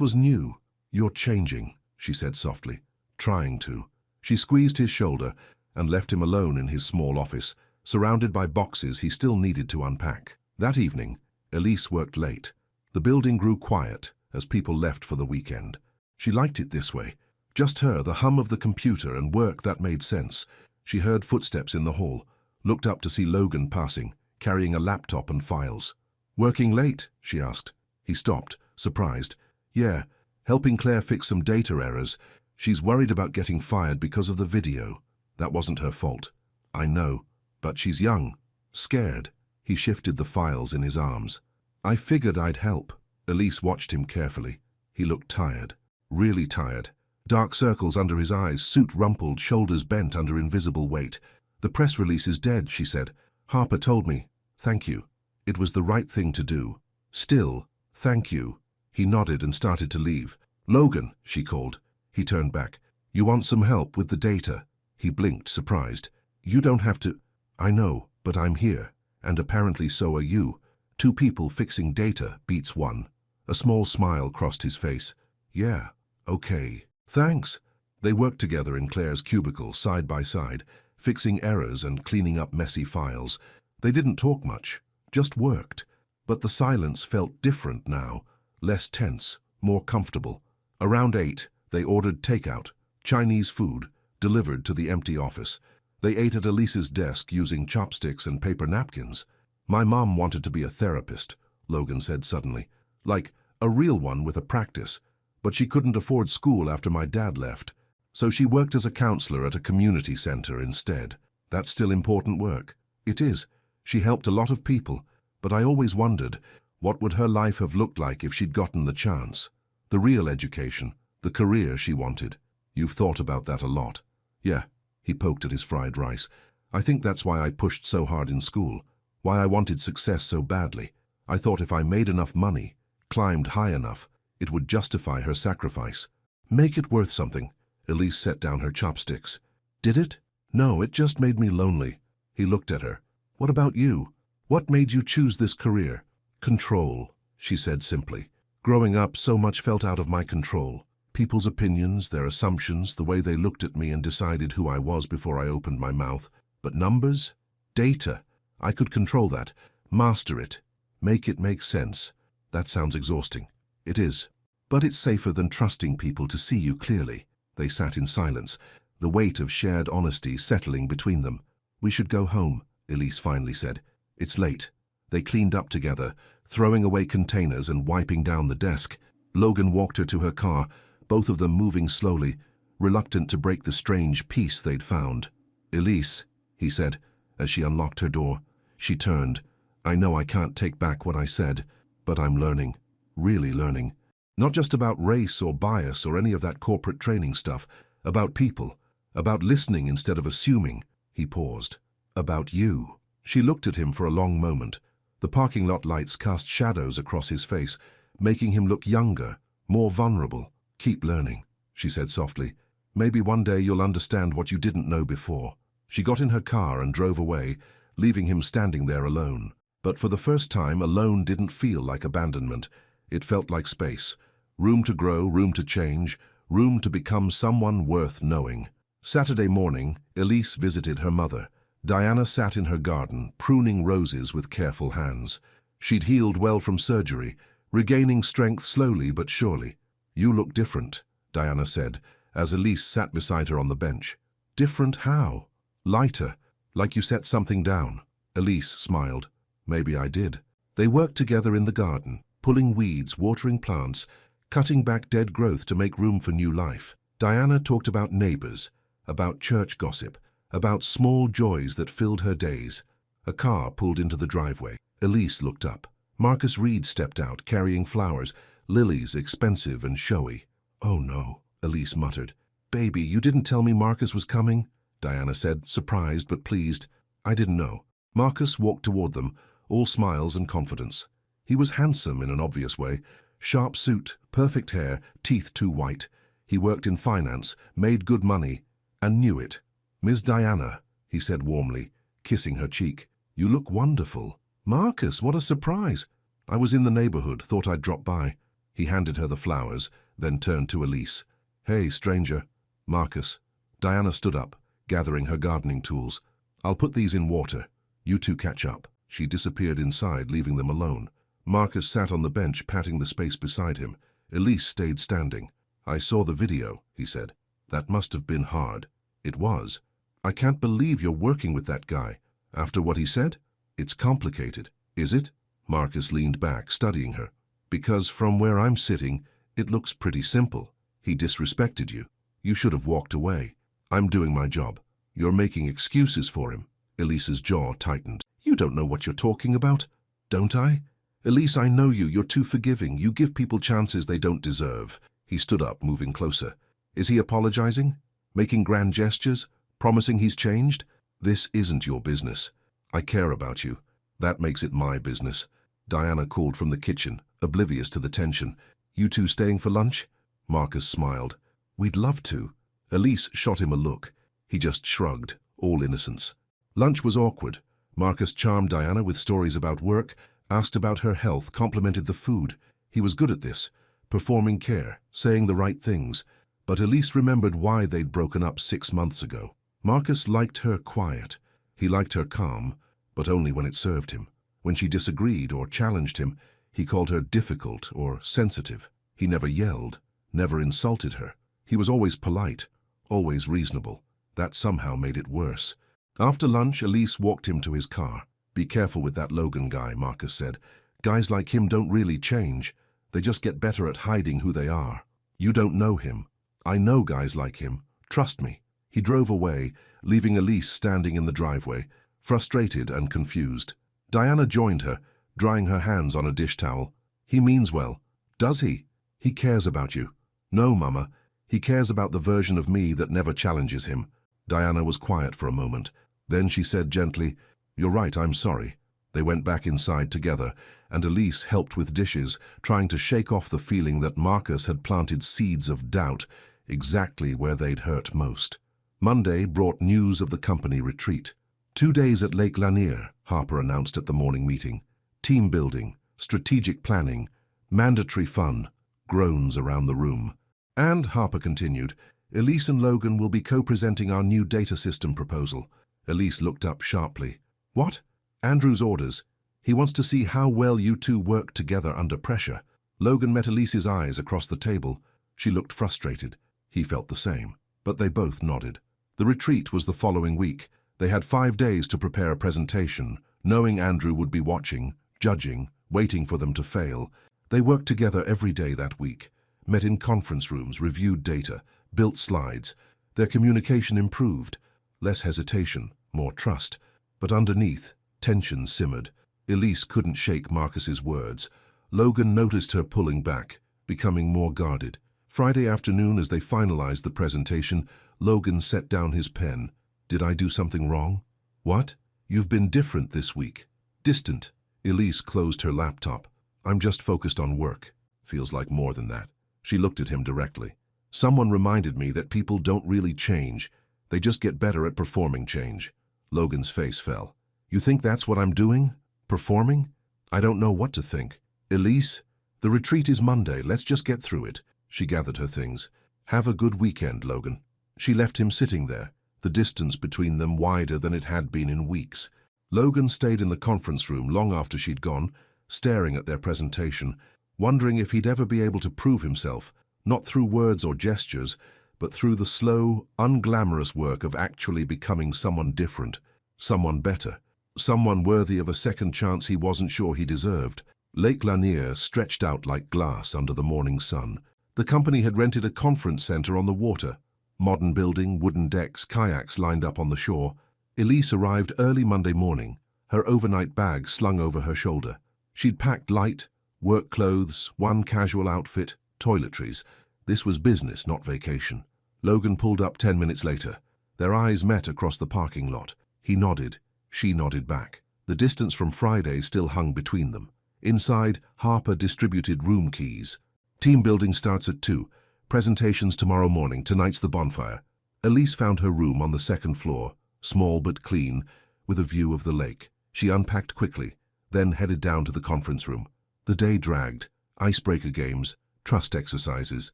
S1: was new. "You're changing," she said softly. "Trying to." She squeezed his shoulder and left him alone in his small office, surrounded by boxes he still needed to unpack. That evening, Elise worked late. The building grew quiet as people left for the weekend. She liked it this way. Just her, the hum of the computer, and work that made sense. She heard footsteps in the hall, looked up to see Logan passing, carrying a laptop and files. "Working late?" she asked. He stopped, surprised. "Yeah, helping Claire fix some data errors. She's worried about getting fired because of the video. That wasn't her fault." "I know, but she's young, scared." He shifted the files in his arms. "I figured I'd help." Elise watched him carefully. He looked tired, really tired. Dark circles under his eyes, suit rumpled, shoulders bent under invisible weight. "The press release is dead," she said. "Harper told me. Thank you. It was the right thing to do. Still, thank you." He nodded and started to leave. "Logan," she called. He turned back. "You want some help with the data?" He blinked, surprised. "You don't have to." "I know, but I'm here. And apparently so are you. 2 people fixing data beats 1. A small smile crossed his face. "Yeah, okay. Thanks." They worked together in Claire's cubicle, side by side, fixing errors and cleaning up messy files. They didn't talk much, just worked. But the silence felt different now, less tense, more comfortable. Around 8, they ordered takeout, Chinese food, delivered to the empty office. They ate at Elise's desk using chopsticks and paper napkins. "My mom wanted to be a therapist," Logan said suddenly. "Like, a real one with a practice. But she couldn't afford school after my dad left. So she worked as a counselor at a community center instead. That's still important work." "It is. She helped a lot of people. But I always wondered, what would her life have looked like if she'd gotten the chance? The real education, the career she wanted." "You've thought about that a lot." "Yeah." He poked at his fried rice. "I think that's why I pushed so hard in school. Why I wanted success so badly. I thought if I made enough money, climbed high enough, it would justify her sacrifice. Make it worth something." Elise set down her chopsticks. "Did it?" "No, it just made me lonely." He looked at her. "What about you? What made you choose this career?" "Control," she said simply. "Growing up, so much felt out of my control. People's opinions, their assumptions, the way they looked at me and decided who I was before I opened my mouth. But numbers? Data. I could control that, master it, make it make sense. That sounds exhausting. It is. But it's safer than trusting people to see you clearly." They sat in silence, the weight of shared honesty settling between them. "We should go home," Elise finally said. "It's late." They cleaned up together, throwing away containers and wiping down the desk. Logan walked her to her car, both of them moving slowly, reluctant to break the strange peace they'd found. "Elise," he said, as she unlocked her door. She turned. "I know I can't take back what I said, but I'm learning, really learning. Not just about race or bias or any of that corporate training stuff, about people, about listening instead of assuming." He paused. "About you." She looked at him for a long moment. The parking lot lights cast shadows across his face, making him look younger, more vulnerable. "Keep learning," she said softly. "Maybe one day you'll understand what you didn't know before." She got in her car and drove away, leaving him standing there alone. But for the first time, alone didn't feel like abandonment. It felt like space. Room to grow, room to change, room to become someone worth knowing. Saturday morning, Elise visited her mother. Diana sat in her garden, pruning roses with careful hands. She'd healed well from surgery, regaining strength slowly but surely. "You look different," Diana said, as Elise sat beside her on the bench. "Different how?" "Lighter, like you set something down." Elise smiled. "Maybe I did." They worked together in the garden, pulling weeds, watering plants, cutting back dead growth to make room for new life. Diana talked about neighbors, about church gossip, about small joys that filled her days. A car pulled into the driveway. Elise looked up. Marcus Reed stepped out, carrying flowers, lilies expensive and showy. "Oh no," Elise muttered. "Baby, you didn't tell me Marcus was coming?" Diana said, surprised but pleased. "I didn't know." Marcus walked toward them, all smiles and confidence. He was handsome in an obvious way. Sharp suit, perfect hair, teeth too white. He worked in finance, made good money, and knew it. "Miss Diana," he said warmly, kissing her cheek. "You look wonderful." "Marcus, what a surprise." "I was in the neighborhood, thought I'd drop by." He handed her the flowers, then turned to Elise. "Hey, stranger." "Marcus." Diana stood up, gathering her gardening tools. "I'll put these in water. You two catch up." She disappeared inside, leaving them alone. Marcus sat on the bench, patting the space beside him. Elise stayed standing. "I saw the video," he said. "That must have been hard." "It was." "I can't believe you're working with that guy. After what he said?" "It's complicated." "Is it?" Marcus leaned back, studying her. "Because from where I'm sitting, it looks pretty simple. He disrespected you. You should have walked away. I'm doing my job. You're making excuses for him." Elise's jaw tightened. "You don't know what you're talking about." "Don't I?" "Elise, I know you. You're too forgiving. You give people chances they don't deserve." He stood up, moving closer. "Is he apologizing? Making grand gestures? Promising he's changed?" "This isn't your business. I care about you. That makes it my business." Diana called from the kitchen, oblivious to the tension. "You two staying for lunch?" Marcus smiled. "We'd love to." Elise shot him a look. He just shrugged, all innocence. Lunch was awkward. Marcus charmed Diana with stories about work, asked about her health, complimented the food. He was good at this, performing care, saying the right things. But Elise remembered why they'd broken up 6 months ago. Marcus liked her quiet. He liked her calm, but only when it served him. When she disagreed or challenged him, he called her difficult or sensitive. He never yelled, never insulted her. He was always polite, always reasonable. That somehow made it worse. After lunch, Elise walked him to his car. "Be careful with that Logan guy," Marcus said. "Guys like him don't really change. They just get better at hiding who they are. You don't know him. I know guys like him. Trust me." He drove away, leaving Elise standing in the driveway, frustrated and confused. Diana joined her, drying her hands on a dish towel. "He means well." "Does he?" "He cares about you." "No, Mama. He cares about the version of me that never challenges him." Diana was quiet for a moment. Then she said gently, "You're right, I'm sorry." They went back inside together, and Elise helped with dishes, trying to shake off the feeling that Marcus had planted seeds of doubt exactly where they'd hurt most. Monday brought news of the company retreat. 2 days at Lake Lanier, Harper announced at the morning meeting. Team building, strategic planning, mandatory fun, groans around the room. "And," Harper continued, "Elise and Logan will be co-presenting our new data system proposal." Elise looked up sharply. "What?" "Andrew's orders. He wants to see how well you two work together under pressure." Logan met Elise's eyes across the table. She looked frustrated. He felt the same, but they both nodded. The retreat was the following week. They had 5 days to prepare a presentation, knowing Andrew would be watching, judging, waiting for them to fail. They worked together every day that week, met in conference rooms, reviewed data, built slides. Their communication improved. Less hesitation, more trust. But underneath, tension simmered. Elise couldn't shake Marcus's words. Logan noticed her pulling back, becoming more guarded. Friday afternoon, as they finalized the presentation, Logan set down his pen. "Did I do something wrong?" "What?" "You've been different this week. Distant." Elise closed her laptop. "I'm just focused on work." "Feels like more than that." She looked at him directly. "Someone reminded me that people don't really change. They just get better at performing change." Logan's face fell. "You think that's what I'm doing? Performing?" "I don't know what to think." "Elise, the retreat is Monday. Let's just get through it." She gathered her things. "Have a good weekend, Logan." She left him sitting there, the distance between them wider than it had been in weeks. Logan stayed in the conference room long after she'd gone, staring at their presentation, wondering if he'd ever be able to prove himself, not through words or gestures, but through the slow, unglamorous work of actually becoming someone different, someone better, someone worthy of a second chance he wasn't sure he deserved. Lake Lanier stretched out like glass under the morning sun. The company had rented a conference center on the water. Modern building, wooden decks, kayaks lined up on the shore. Elise arrived early Monday morning, her overnight bag slung over her shoulder. She'd packed light, work clothes, one casual outfit, toiletries. This was business, not vacation. Logan pulled up 10 minutes later. Their eyes met across the parking lot. He nodded. She nodded back. The distance from Friday still hung between them. Inside, Harper distributed room keys. Team building starts at 2. Presentations tomorrow morning. Tonight's the bonfire. Elise found her room on the second floor, small but clean, with a view of the lake. She unpacked quickly, then headed down to the conference room. The day dragged. Icebreaker games, trust exercises.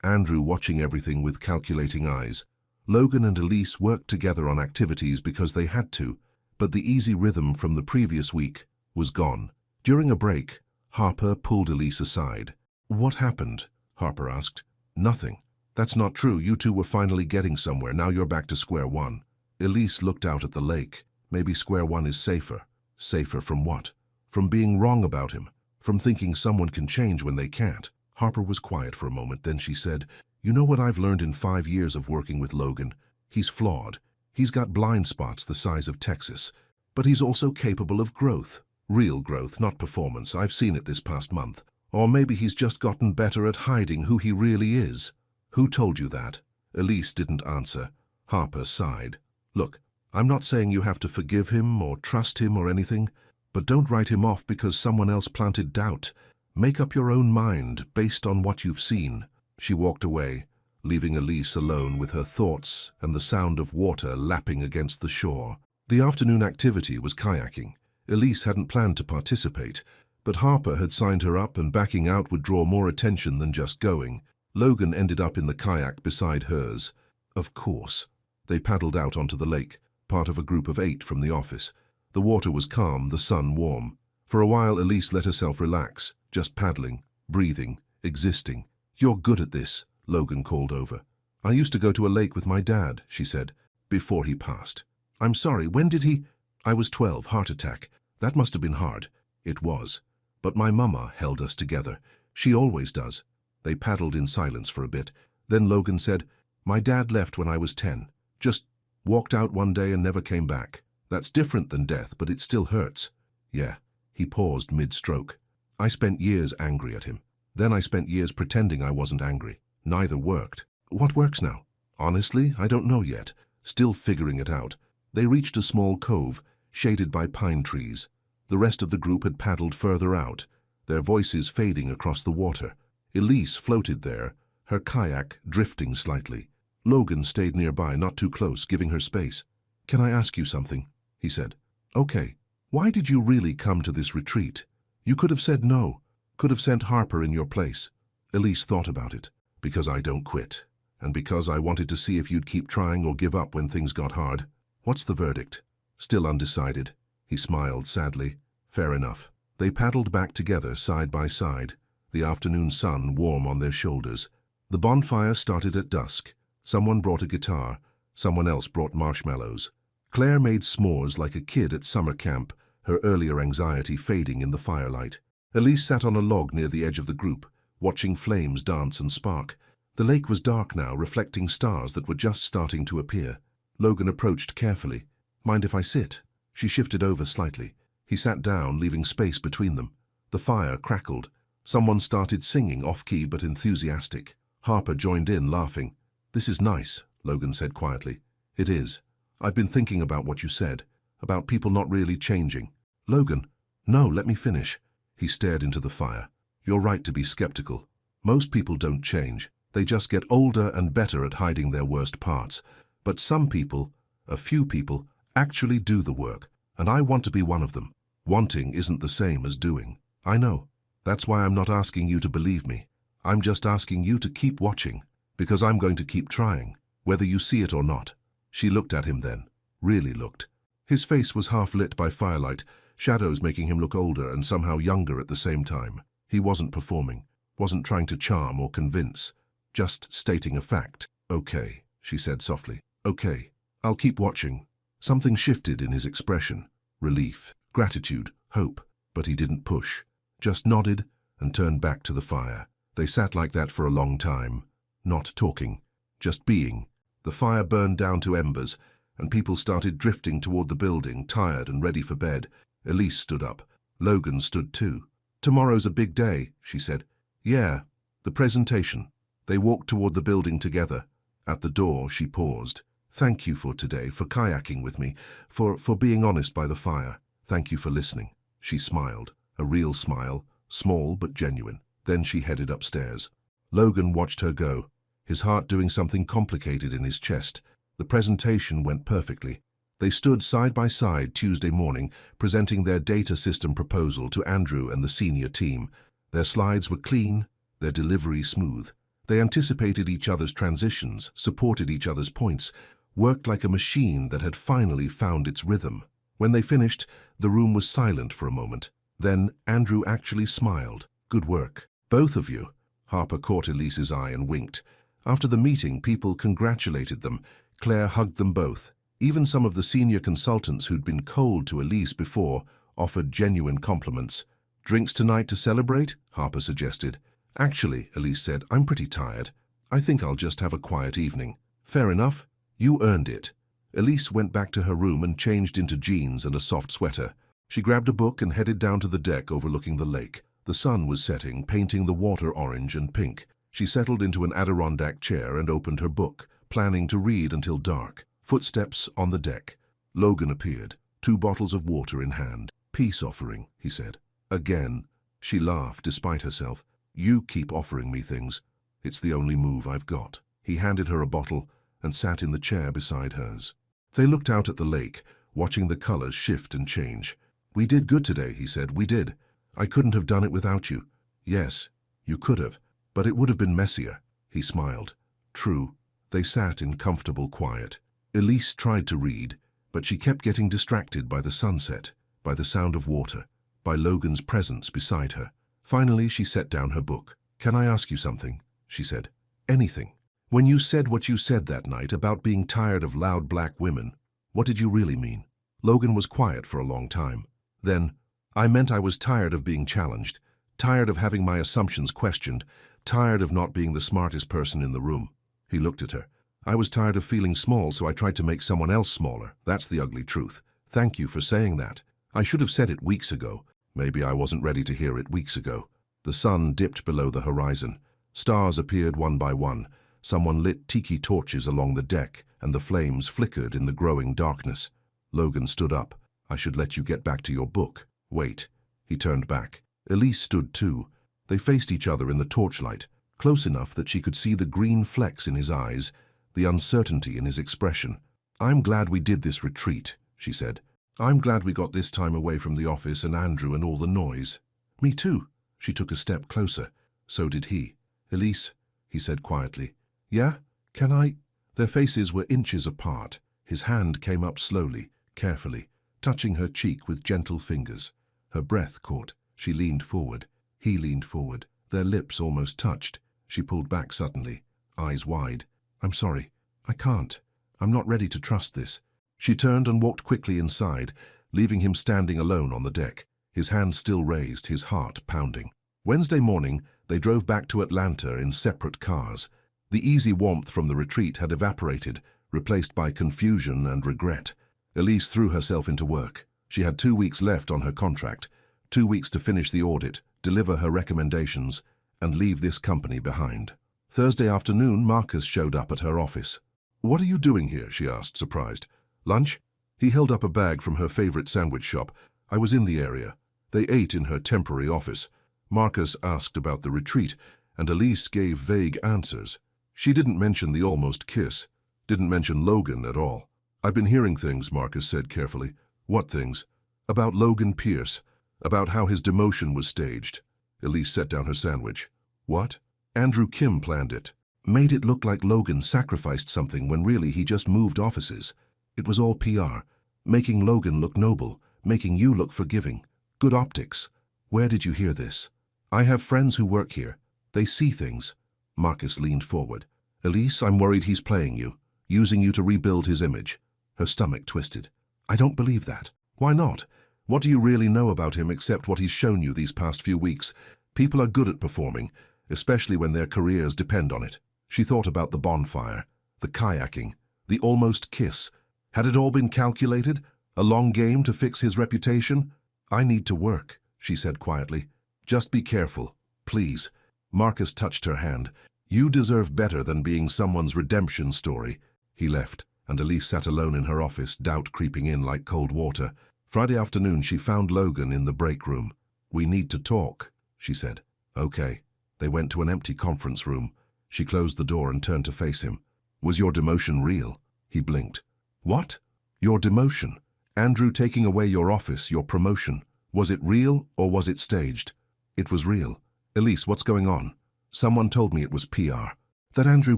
S1: Andrew watching everything with calculating eyes. Logan and Elise worked together on activities because they had to, but the easy rhythm from the previous week was gone. During a break, Harper pulled Elise aside. "What happened?" Harper asked. "Nothing. That's not true. You two were finally getting somewhere. Now you're back to square one." Elise looked out at the lake. Maybe square one is safer. Safer from what? From being wrong about him. From thinking someone can change when they can't. Harper was quiet for a moment. Then she said, "You know what I've learned in 5 years of working with Logan? He's flawed. He's got blind spots the size of Texas. But he's also capable of growth. Real growth, not performance. I've seen it this past month. Or maybe he's just gotten better at hiding who he really is." "Who told you that?" Elise didn't answer. Harper sighed. "Look, I'm not saying you have to forgive him or trust him or anything, but don't write him off because someone else planted doubt. Make up your own mind based on what you've seen." She walked away, leaving Elise alone with her thoughts and the sound of water lapping against the shore. The afternoon activity was kayaking. Elise hadn't planned to participate, but Harper had signed her up, and backing out would draw more attention than just going. Logan ended up in the kayak beside hers. Of course. They paddled out onto the lake, part of a group of 8 from the office. The water was calm, the sun warm. For a while Elise let herself relax, just paddling, breathing, existing. "You're good at this," Logan called over. "I used to go to a lake with my dad," she said, "before he passed." "I'm sorry, when did he—" "I was 12, heart attack. That must have been hard." It was. But my mama held us together. She always does. They paddled in silence for a bit. Then Logan said, "My dad left when I was 10. Just walked out one day and never came back. That's different than death, but it still hurts." "Yeah." He paused mid-stroke. "I spent years angry at him. Then I spent years pretending I wasn't angry. Neither worked." "What works now?" "Honestly, I don't know yet. Still figuring it out." They reached a small cove, shaded by pine trees. The rest of the group had paddled further out, their voices fading across the water. Elise floated there, her kayak drifting slightly. Logan stayed nearby, not too close, giving her space. "Can I ask you something?" he said. "Okay. Why did you really come to this retreat? You could have said no, could have sent Harper in your place." Elise thought about it. "Because I don't quit, and because I wanted to see if you'd keep trying or give up when things got hard." "What's the verdict?" "Still undecided." He smiled sadly. "Fair enough." They paddled back together, side by side, the afternoon sun warm on their shoulders. The bonfire started at dusk. Someone brought a guitar, someone else brought marshmallows. Claire made s'mores like a kid at summer camp, her earlier anxiety fading in the firelight. Elise sat on a log near the edge of the group, watching flames dance and spark. The lake was dark now, reflecting stars that were just starting to appear. Logan approached carefully. "Mind if I sit?" She shifted over slightly. He sat down, leaving space between them. The fire crackled. Someone started singing, off-key but enthusiastic. Harper joined in, laughing. "This is nice," Logan said quietly. "It is. I've been thinking about what you said, about people not really changing." "Logan, no, let me finish." He stared into the fire. "You're right to be skeptical. Most people don't change. They just get older and better at hiding their worst parts. But some people, a few people, actually do the work, and I want to be one of them. Wanting isn't the same as doing. I know. That's why I'm not asking you to believe me. I'm just asking you to keep watching, because I'm going to keep trying, whether you see it or not." She looked at him then, really looked. His face was half lit by firelight, shadows making him look older and somehow younger at the same time. He wasn't performing, wasn't trying to charm or convince, just stating a fact. "Okay," she said softly. "Okay, I'll keep watching." Something shifted in his expression. Relief, gratitude, hope. But he didn't push, just nodded and turned back to the fire. They sat like that for a long time, not talking, just being. The fire burned down to embers, and people started drifting toward the building, tired and ready for bed. Elise stood up. Logan stood too. "Tomorrow's a big day," she said. "Yeah, the presentation." They walked toward the building together. At the door, she paused. "Thank you for today, for kayaking with me, for being honest by the fire. Thank you for listening." She smiled, a real smile, small but genuine. Then she headed upstairs. Logan watched her go, his heart doing something complicated in his chest. The presentation went perfectly. They stood side by side Tuesday morning, presenting their data system proposal to Andrew and the senior team. Their slides were clean, their delivery smooth. They anticipated each other's transitions, supported each other's points, worked like a machine that had finally found its rhythm. When they finished, the room was silent for a moment. Then Andrew actually smiled. "Good work, both of you." Harper caught Elise's eye and winked. After the meeting, people congratulated them. Claire hugged them both. Even some of the senior consultants who'd been cold to Elise before offered genuine compliments. "Drinks tonight to celebrate?" Harper suggested. "Actually," Elise said, "I'm pretty tired. I think I'll just have a quiet evening." "Fair enough. You earned it." Elise went back to her room and changed into jeans and a soft sweater. She grabbed a book and headed down to the deck overlooking the lake. The sun was setting, painting the water orange and pink. She settled into an Adirondack chair and opened her book, planning to read until dark. Footsteps on the deck. Logan appeared, 2 bottles of water in hand. "Peace offering," he said. "Again." She laughed despite herself. "You keep offering me things. It's the only move I've got." He handed her a bottle and sat in the chair beside hers. They looked out at the lake, watching the colors shift and change. "We did good today," he said. "We did. I couldn't have done it without you." "Yes, you could have, but it would have been messier." He smiled. "True." They sat in comfortable quiet. Elise tried to read, but she kept getting distracted by the sunset, by the sound of water, by Logan's presence beside her. Finally, she set down her book. "Can I ask you something?" she said. "Anything. When you said what you said that night about being tired of loud black women, what did you really mean?" Logan was quiet for a long time. Then, "I meant I was tired of being challenged, tired of having my assumptions questioned, tired of not being the smartest person in the room." He looked at her. "I was tired of feeling small, so I tried to make someone else smaller. That's the ugly truth. Thank you for saying that. I should have said it weeks ago. Maybe I wasn't ready to hear it weeks ago." The sun dipped below the horizon. Stars appeared one by one. Someone lit tiki torches along the deck, and the flames flickered in the growing darkness. Logan stood up. "I should let you get back to your book." "Wait." He turned back. Elise stood too. They faced each other in the torchlight, close enough that she could see the green flecks in his eyes, the uncertainty in his expression. "I'm glad we did this retreat," she said. "I'm glad we got this time away from the office and Andrew and all the noise." "Me too." She took a step closer. So did he. "Elise," he said quietly. "Yeah? Can I?" Their faces were inches apart. His hand came up slowly, carefully, touching her cheek with gentle fingers. Her breath caught. She leaned forward. He leaned forward. Their lips almost touched. She pulled back suddenly, eyes wide. "I'm sorry. I can't. I'm not ready to trust this." She turned and walked quickly inside, leaving him standing alone on the deck, his hand still raised, his heart pounding. Wednesday morning, they drove back to Atlanta in separate cars. The easy warmth from the retreat had evaporated, replaced by confusion and regret. Elise threw herself into work. She had 2 weeks left on her contract, 2 weeks to finish the audit, deliver her recommendations, and leave this company behind. Thursday afternoon, Marcus showed up at her office. "What are you doing here?" she asked, surprised. "Lunch?" He held up a bag from her favorite sandwich shop. "I was in the area." They ate in her temporary office. Marcus asked about the retreat, and Elise gave vague answers. She didn't mention the almost kiss, didn't mention Logan at all. "I've been hearing things," Marcus said carefully. "What things?" "About Logan Pierce, about how his demotion was staged." Elise set down her sandwich. "What?" "Andrew Kim planned it. Made it look like Logan sacrificed something when really he just moved offices. It was all PR, making Logan look noble, making you look forgiving. Good optics. Where did you hear this?" "I have friends who work here. They see things." Marcus leaned forward. "Elise, I'm worried he's playing you, using you to rebuild his image." Her stomach twisted. "I don't believe that." "Why not? What do you really know about him except what he's shown you these past few weeks? People are good at performing, especially when their careers depend on it." She thought about the bonfire. the kayaking, the almost kiss. Had it all been calculated? A long game to fix his reputation? I need to work, she said quietly. Just be careful, please. Marcus touched her hand. You deserve better than being someone's redemption story. He left, and Elise sat alone in her office, doubt creeping in like cold water. Friday afternoon, she found Logan in the break room. We need to talk, she said. Okay. They went to an empty conference room. She closed the door and turned to face him. Was your demotion real? He blinked. What? Your demotion? Andrew taking away your office, your promotion. Was it real or was it staged? It was real. Elise, what's going on? Someone told me it was PR. That Andrew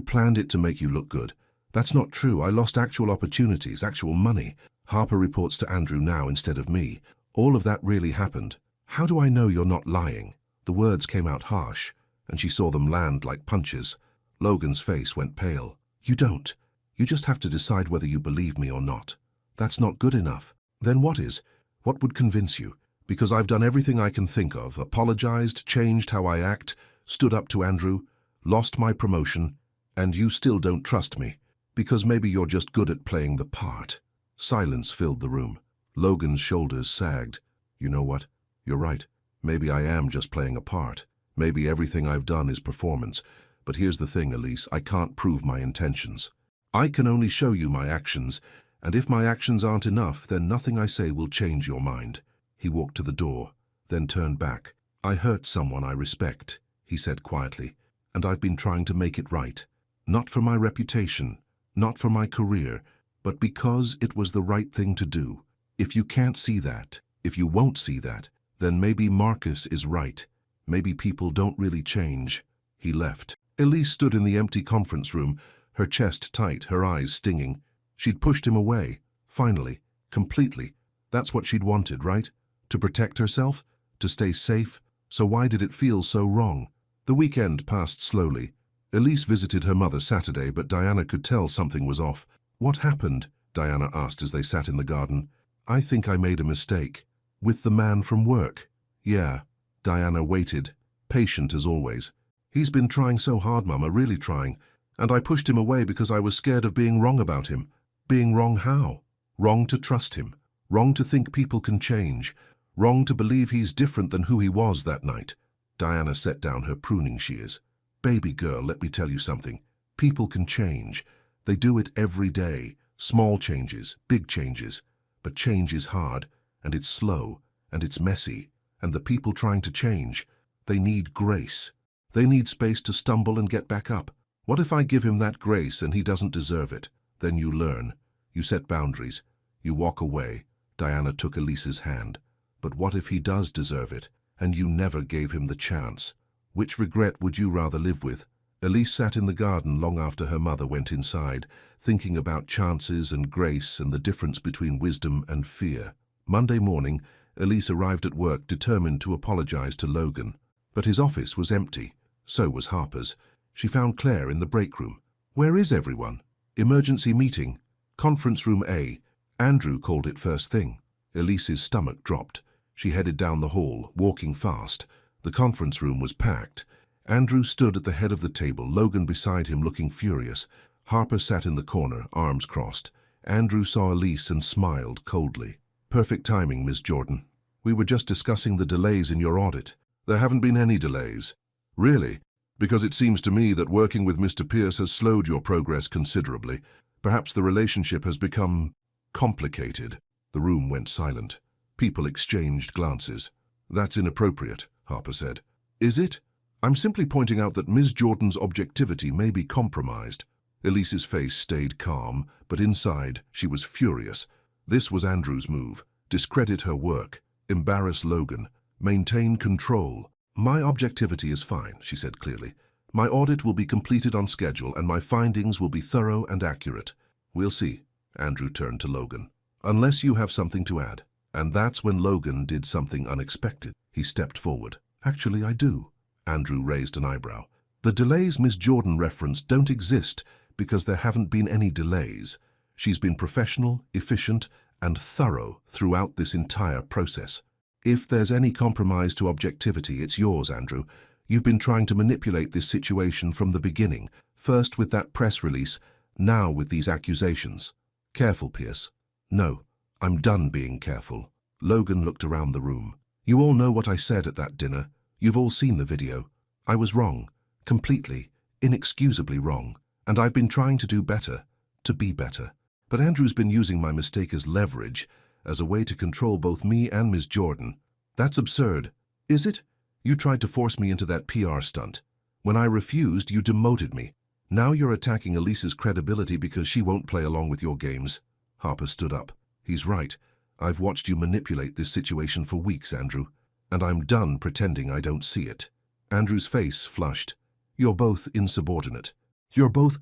S1: planned it to make you look good. That's not true. I lost actual opportunities, actual money. Harper reports to Andrew now instead of me. All of that really happened. How do I know you're not lying? The words came out harsh, and she saw them land like punches. Logan's face went pale. You don't. You just have to decide whether you believe me or not. That's not good enough. Then what is? What would convince you? Because I've done everything I can think of, apologized, changed how I act, stood up to Andrew, lost my promotion, and you still don't trust me. Because maybe you're just good at playing the part. Silence filled the room. Logan's shoulders sagged. You know what? You're right. Maybe I am just playing a part. Maybe everything I've done is performance. But here's the thing, Elise, I can't prove my intentions. I can only show you my actions, and if my actions aren't enough, then nothing I say will change your mind. He walked to the door, then turned back. I hurt someone I respect, he said quietly, and I've been trying to make it right. Not for my reputation, not for my career, but because it was the right thing to do. If you can't see that, if you won't see that, then maybe Marcus is right. Maybe people don't really change. He left. Elise stood in the empty conference room, her chest tight, her eyes stinging. She'd pushed him away, finally, completely. That's what she'd wanted, right? To protect herself? To stay safe? So why did it feel so wrong? The weekend passed slowly. Elise visited her mother Saturday, but Diana could tell something was off. What happened? Diana asked as they sat in the garden. I think I made a mistake. With the man from work. Yeah. Diana waited, patient as always. He's been trying so hard, Mama, really trying. And I pushed him away because I was scared of being wrong about him. Being wrong how? Wrong to trust him. Wrong to think people can change. Wrong to believe he's different than who he was that night. Diana set down her pruning shears. Baby girl, let me tell you something. People can change. They do it every day. Small changes, big changes. But change is hard, and it's slow, and it's messy. And the people trying to change, they need grace. They need space to stumble and get back up. What if I give him that grace and he doesn't deserve it? Then you learn. You set boundaries. You walk away. Diana took Elise's hand. But what if he does deserve it, and you never gave him the chance? Which regret would you rather live with? Elise sat in the garden long after her mother went inside, thinking about chances and grace and the difference between wisdom and fear. Monday morning, Elise arrived at work determined to apologize to Logan. But his office was empty. So was Harper's. She found Claire in the break room. Where is everyone? Emergency meeting. Conference room A. Andrew called it first thing. Elise's stomach dropped. She headed down the hall, walking fast. The conference room was packed. Andrew stood at the head of the table, Logan beside him looking furious. Harper sat in the corner, arms crossed. Andrew saw Elise and smiled coldly. Perfect timing, Miss Jordan. We were just discussing the delays in your audit. There haven't been any delays. Really? Because it seems to me that working with Mr. Pierce has slowed your progress considerably. Perhaps the relationship has become complicated. The room went silent. People exchanged glances. That's inappropriate, Harper said. Is it? I'm simply pointing out that Ms. Jordan's objectivity may be compromised. Elise's face stayed calm, but inside she was furious. This was Andrew's move. Discredit her work. Embarrass Logan. Maintain control. My objectivity is fine, she said clearly. My audit will be completed on schedule and my findings will be thorough and accurate. We'll see. Andrew turned to Logan. Unless you have something to add. And that's when Logan did something unexpected. He stepped forward. Actually, I do. Andrew raised an eyebrow. The delays Ms. Jordan referenced don't exist because there haven't been any delays. She's been professional, efficient, and thorough throughout this entire process. If there's any compromise to objectivity, it's yours, Andrew. You've been trying to manipulate this situation from the beginning, first with that press release, Now with these accusations. Careful, Pierce. No, I'm done being careful. Logan looked around the room. You all know what I said at that dinner. You've all seen the video. I was wrong. Completely, inexcusably wrong. And I've been trying to do better, to be better. But Andrew's been using my mistake as leverage, as a way to control both me and Ms. Jordan. That's absurd. Is it? You tried to force me into that PR stunt. When I refused, you demoted me. Now you're attacking Elise's credibility because she won't play along with your games. Harper stood up. He's right. I've watched you manipulate this situation for weeks, Andrew. And I'm done pretending I don't see it. Andrew's face flushed. You're both insubordinate. You're both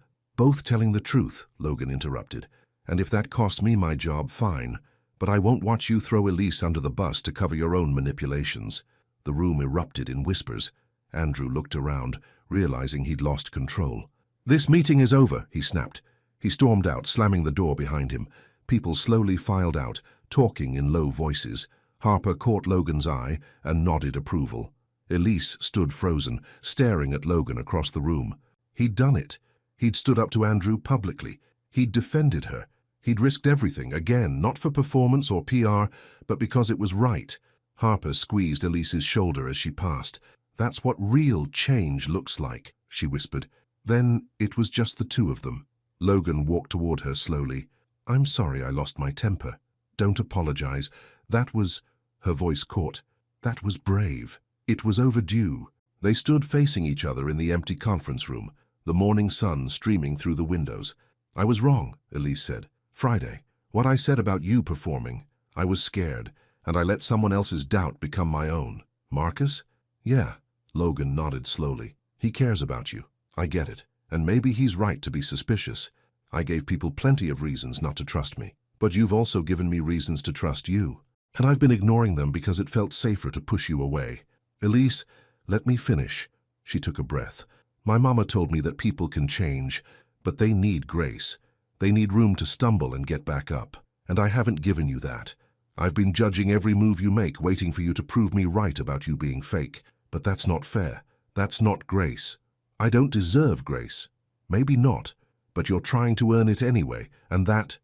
S1: telling the truth, Logan interrupted. And if that costs me my job, fine. But I won't watch you throw Elise under the bus to cover your own manipulations. The room erupted in whispers. Andrew looked around, realizing he'd lost control. This meeting is over, he snapped. He stormed out, slamming the door behind him. People slowly filed out, talking in low voices. Harper caught Logan's eye and nodded approval. Elise stood frozen, staring at Logan across the room. He'd done it. He'd stood up to Andrew publicly. He'd defended her. He'd risked everything, again, not for performance or PR, but because it was right. Harper squeezed Elise's shoulder as she passed. That's what real change looks like, she whispered. Then it was just the two of them. Logan walked toward her slowly. I'm sorry I lost my temper. Don't apologize. That was... Her voice caught. That was brave. It was overdue. They stood facing each other in the empty conference room, the morning sun streaming through the windows. I was wrong, Elise said. Friday. What I said about you performing. I was scared, and I let someone else's doubt become my own. Marcus? Yeah. Logan nodded slowly. He cares about you. I get it. And maybe he's right to be suspicious. I gave people plenty of reasons not to trust me. But you've also given me reasons to trust you. And I've been ignoring them because it felt safer to push you away. Elise, let me finish. She took a breath. My mama told me that people can change, but they need grace. They need room to stumble and get back up. And I haven't given you that. I've been judging every move you make, waiting for you to prove me right about you being fake. But that's not fair. That's not grace. I don't deserve grace. Maybe not, but you're trying to earn it anyway, and that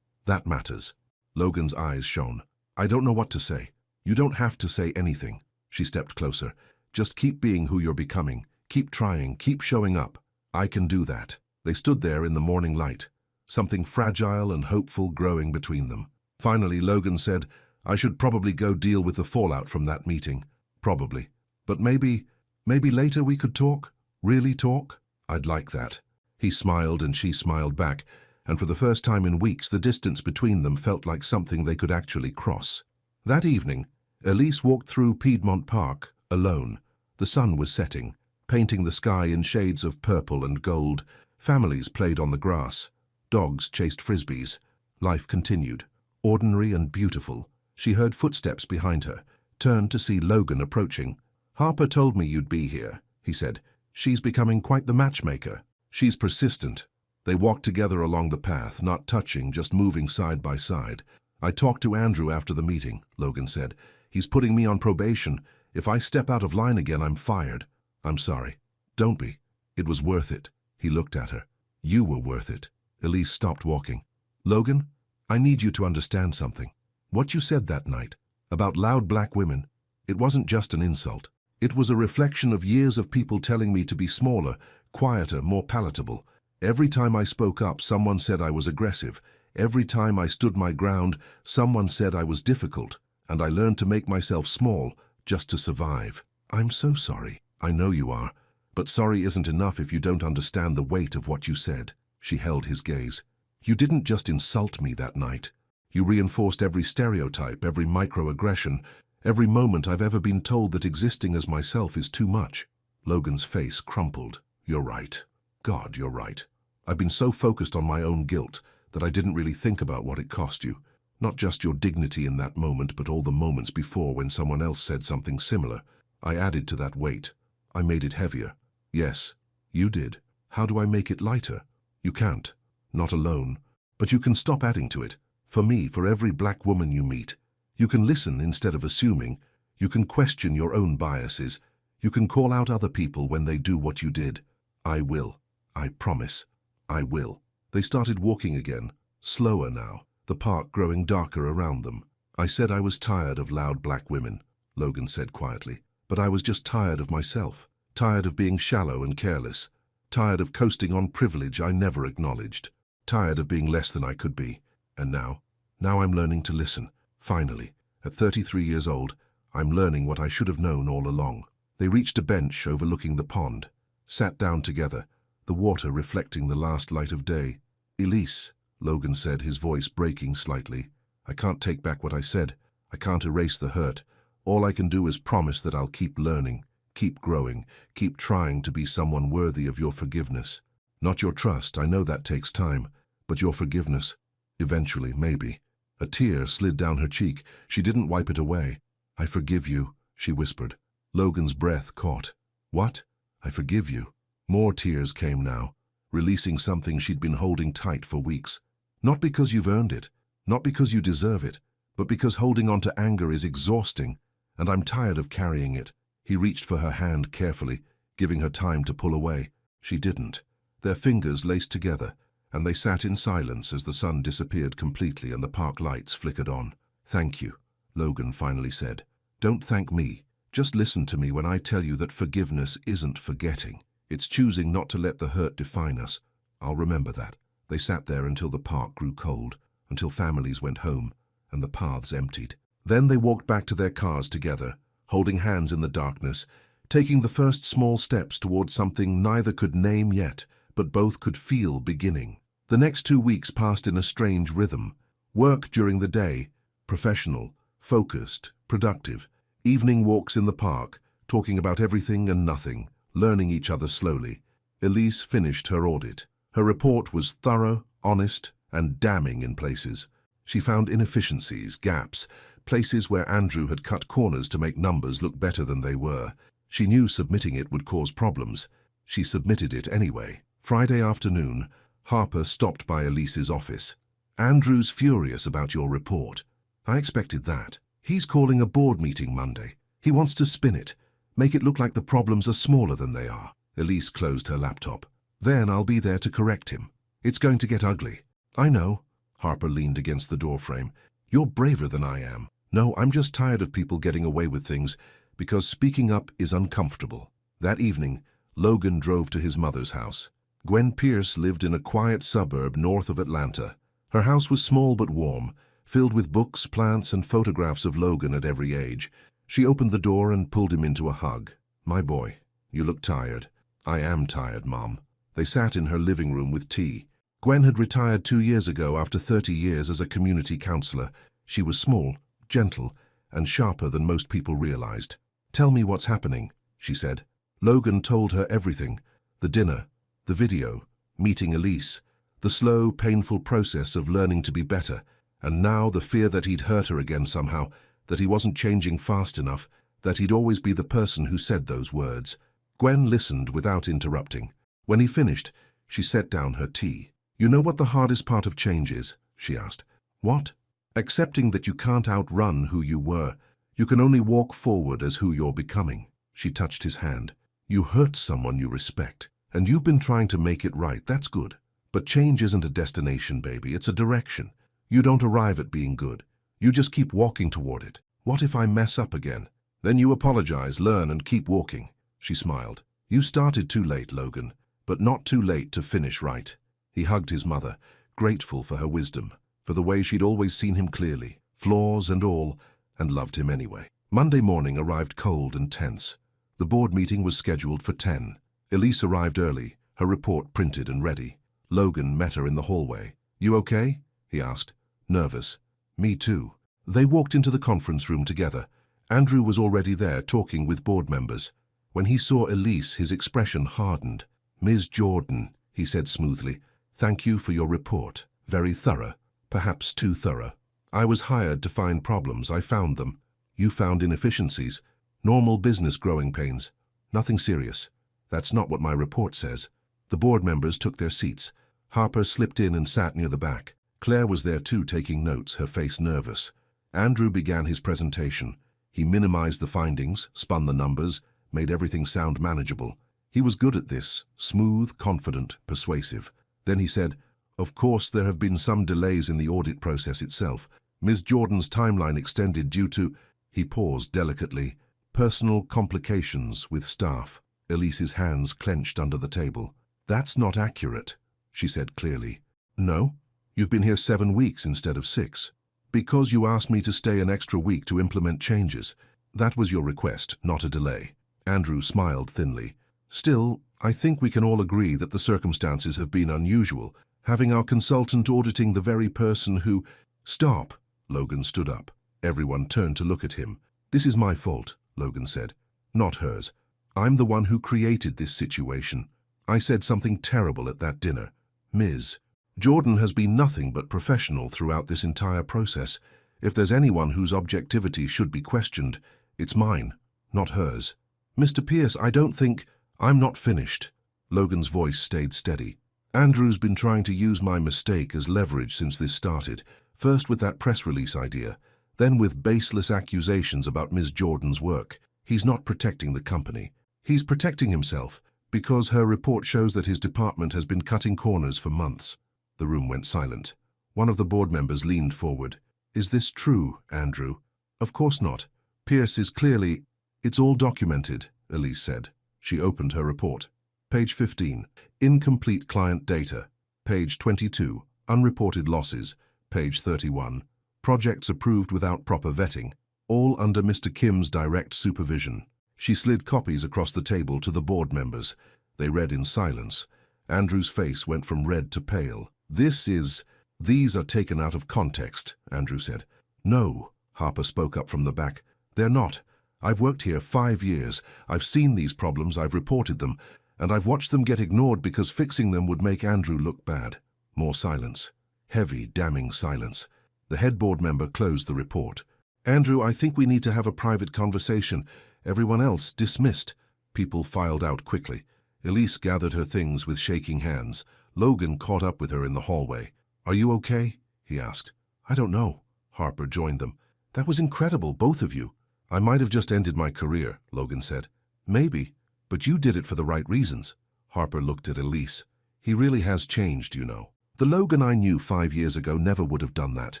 S1: matters. Logan's eyes shone. I don't know what to say. You don't have to say anything. She stepped closer. Just keep being who you're becoming. Keep trying, keep showing up. I can do that. They stood there in the morning light, something fragile and hopeful growing between them. Finally, Logan said, I should probably go deal with the fallout from that meeting. Probably. But maybe later we could talk? Really talk? I'd like that. He smiled and she smiled back, and for the first time in weeks the distance between them felt like something they could actually cross. That evening, Elise walked through Piedmont Park, alone. The sun was setting, painting the sky in shades of purple and gold. Families played on the grass. Dogs chased frisbees. Life continued, ordinary and beautiful. She heard footsteps behind her, turned to see Logan approaching. Harper told me you'd be here, he said. She's becoming quite the matchmaker. She's persistent. They walked together along the path, not touching, just moving side by side. I talked to Andrew after the meeting, Logan said. He's putting me on probation. If I step out of line again, I'm fired. I'm sorry. Don't be. It was worth it. He looked at her. You were worth it. Elise stopped walking. Logan, I need you to understand something. What you said that night, about loud black women, it wasn't just an insult. It was a reflection of years of people telling me to be smaller, quieter, more palatable. Every time I spoke up, someone said I was aggressive. Every time I stood my ground, someone said I was difficult. And I learned to make myself small, just to survive. I'm so sorry. I know you are. But sorry isn't enough if you don't understand the weight of what you said. She held his gaze. You didn't just insult me that night. You reinforced every stereotype, every microaggression, every moment I've ever been told that existing as myself is too much. Logan's face crumpled. You're right. God, you're right. I've been so focused on my own guilt that I didn't really think about what it cost you. Not just your dignity in that moment, but all the moments before when someone else said something similar. I added to that weight. I made it heavier. Yes, you did. How do I make it lighter? You can't. Not alone. But you can stop adding to it. For me, for every black woman you meet. You can listen instead of assuming. You can question your own biases. You can call out other people when they do what you did. I will. I promise. I will. They started walking again, slower now, the park growing darker around them. I said I was tired of loud black women, Logan said quietly, but I was just tired of myself, tired of being shallow and careless, tired of coasting on privilege I never acknowledged, tired of being less than I could be. And now I'm learning to listen. Finally, at 33 years old, I'm learning what I should have known all along. They reached a bench overlooking the pond, sat down together, the water reflecting the last light of day. Elise, Logan said, his voice breaking slightly, I can't take back what I said. I can't erase the hurt. All I can do is promise that I'll keep learning, keep growing, keep trying to be someone worthy of your forgiveness. Not your trust, I know that takes time, but your forgiveness. Eventually, maybe. A tear slid down her cheek. She didn't wipe it away. I forgive you, she whispered. Logan's breath caught. What? I forgive you. More tears came now, releasing something she'd been holding tight for weeks. Not because you've earned it, not because you deserve it, but because holding on to anger is exhausting, and I'm tired of carrying it. He reached for her hand carefully, giving her time to pull away. She didn't. Their fingers laced together, and they sat in silence as the sun disappeared completely and the park lights flickered on. Thank you, Logan finally said. Don't thank me. Just listen to me when I tell you that forgiveness isn't forgetting. It's choosing not to let the hurt define us. I'll remember that. They sat there until the park grew cold, until families went home, and the paths emptied. Then they walked back to their cars together, holding hands in the darkness, taking the first small steps towards something neither could name yet, but both could feel beginning. The next 2 weeks passed in a strange rhythm. Work during the day, professional, focused, productive. Evening walks in the park, talking about everything and nothing, learning each other slowly. Elise finished her audit. Her report was thorough, honest, and damning in places. She found inefficiencies, gaps, places where Andrew had cut corners to make numbers look better than they were. She knew submitting it would cause problems. She submitted it anyway. Friday afternoon, Harper stopped by Elise's office. Andrew's furious about your report. I expected that. He's calling a board meeting Monday. He wants to spin it, make it look like the problems are smaller than they are. Elise closed her laptop. Then I'll be there to correct him. It's going to get ugly. I know. Harper leaned against the doorframe. You're braver than I am. No, I'm just tired of people getting away with things because speaking up is uncomfortable. That evening, Logan drove to his mother's house. Gwen Pierce lived in a quiet suburb north of Atlanta. Her house was small but warm, filled with books, plants, and photographs of Logan at every age. She opened the door and pulled him into a hug. My boy, you look tired. I am tired, Mom. They sat in her living room with tea. Gwen had retired 2 years ago after 30 years as a community counselor. She was small, gentle, and sharper than most people realized. Tell me what's happening, she said. Logan told her everything. The dinner, the video, meeting Elise, the slow, painful process of learning to be better, and now the fear that he'd hurt her again somehow, that he wasn't changing fast enough, that he'd always be the person who said those words. Gwen listened without interrupting. When he finished, she set down her tea. You know what the hardest part of change is? She asked. What? Accepting that you can't outrun who you were. You can only walk forward as who you're becoming. She touched his hand. You hurt someone you respect, and you've been trying to make it right. That's good. But change isn't a destination, baby. It's a direction. You don't arrive at being good. You just keep walking toward it. What if I mess up again? Then you apologize, learn, and keep walking. She smiled. You started too late, Logan, but not too late to finish right. He hugged his mother, grateful for her wisdom, for the way she'd always seen him clearly, flaws and all, and loved him anyway. Monday morning arrived cold and tense. The board meeting was scheduled for 10. Elise arrived early, her report printed and ready. Logan met her in the hallway. You okay? He asked. Nervous. Me too. They walked into the conference room together. Andrew was already there talking with board members. When he saw Elise, his expression hardened. Ms. Jordan, he said smoothly, thank you for your report. Very thorough, perhaps too thorough. I was hired to find problems. I found them. You found inefficiencies. Normal business growing pains. Nothing serious. That's not what my report says. The board members took their seats. Harper slipped in and sat near the back. Claire was there too, taking notes, her face nervous. Andrew began his presentation. He minimized the findings, spun the numbers, made everything sound manageable. He was good at this, smooth, confident, persuasive. Then he said, Of course, there have been some delays in the audit process itself. Ms. Jordan's timeline extended due to, he paused delicately, personal complications with staff. Elise's hands clenched under the table. That's not accurate, she said clearly. No? You've been here 7 weeks instead of 6. Because you asked me to stay an extra week to implement changes. That was your request, not a delay. Andrew smiled thinly. Still, I think we can all agree that the circumstances have been unusual, having our consultant auditing the very person who— Stop! Logan stood up. Everyone turned to look at him. This is my fault, Logan said. Not hers. I'm the one who created this situation. I said something terrible at that dinner. Ms. Jordan has been nothing but professional throughout this entire process. If there's anyone whose objectivity should be questioned, it's mine, not hers. Mr. Pierce, I don't think— I'm not finished. Logan's voice stayed steady. Andrew's been trying to use my mistake as leverage since this started, first with that press release idea, then with baseless accusations about Ms. Jordan's work. He's not protecting the company. He's protecting himself, because her report shows that his department has been cutting corners for months. The room went silent. One of the board members leaned forward. Is this true, Andrew? Of course not. Pierce is clearly— It's all documented, Elise said. She opened her report. Page 15, incomplete client data. Page 22, unreported losses. Page 31, projects approved without proper vetting. All under Mr. Kim's direct supervision. She slid copies across the table to the board members. They read in silence. Andrew's face went from red to pale. These are taken out of context, Andrew said. No, Harper spoke up from the back. They're not. I've worked here 5 years. I've seen these problems, I've reported them, and I've watched them get ignored because fixing them would make Andrew look bad. More silence. Heavy, damning silence. The head board member closed the report. Andrew, I think we need to have a private conversation. Everyone else dismissed. People filed out quickly. Elise gathered her things with shaking hands. Logan caught up with her in the hallway. Are you okay? He asked. I don't know. Harper joined them. That was incredible, both of you. I might have just ended my career, Logan said. Maybe, but you did it for the right reasons. Harper looked at Elise. He really has changed, you know. The Logan I knew 5 years ago never would have done that.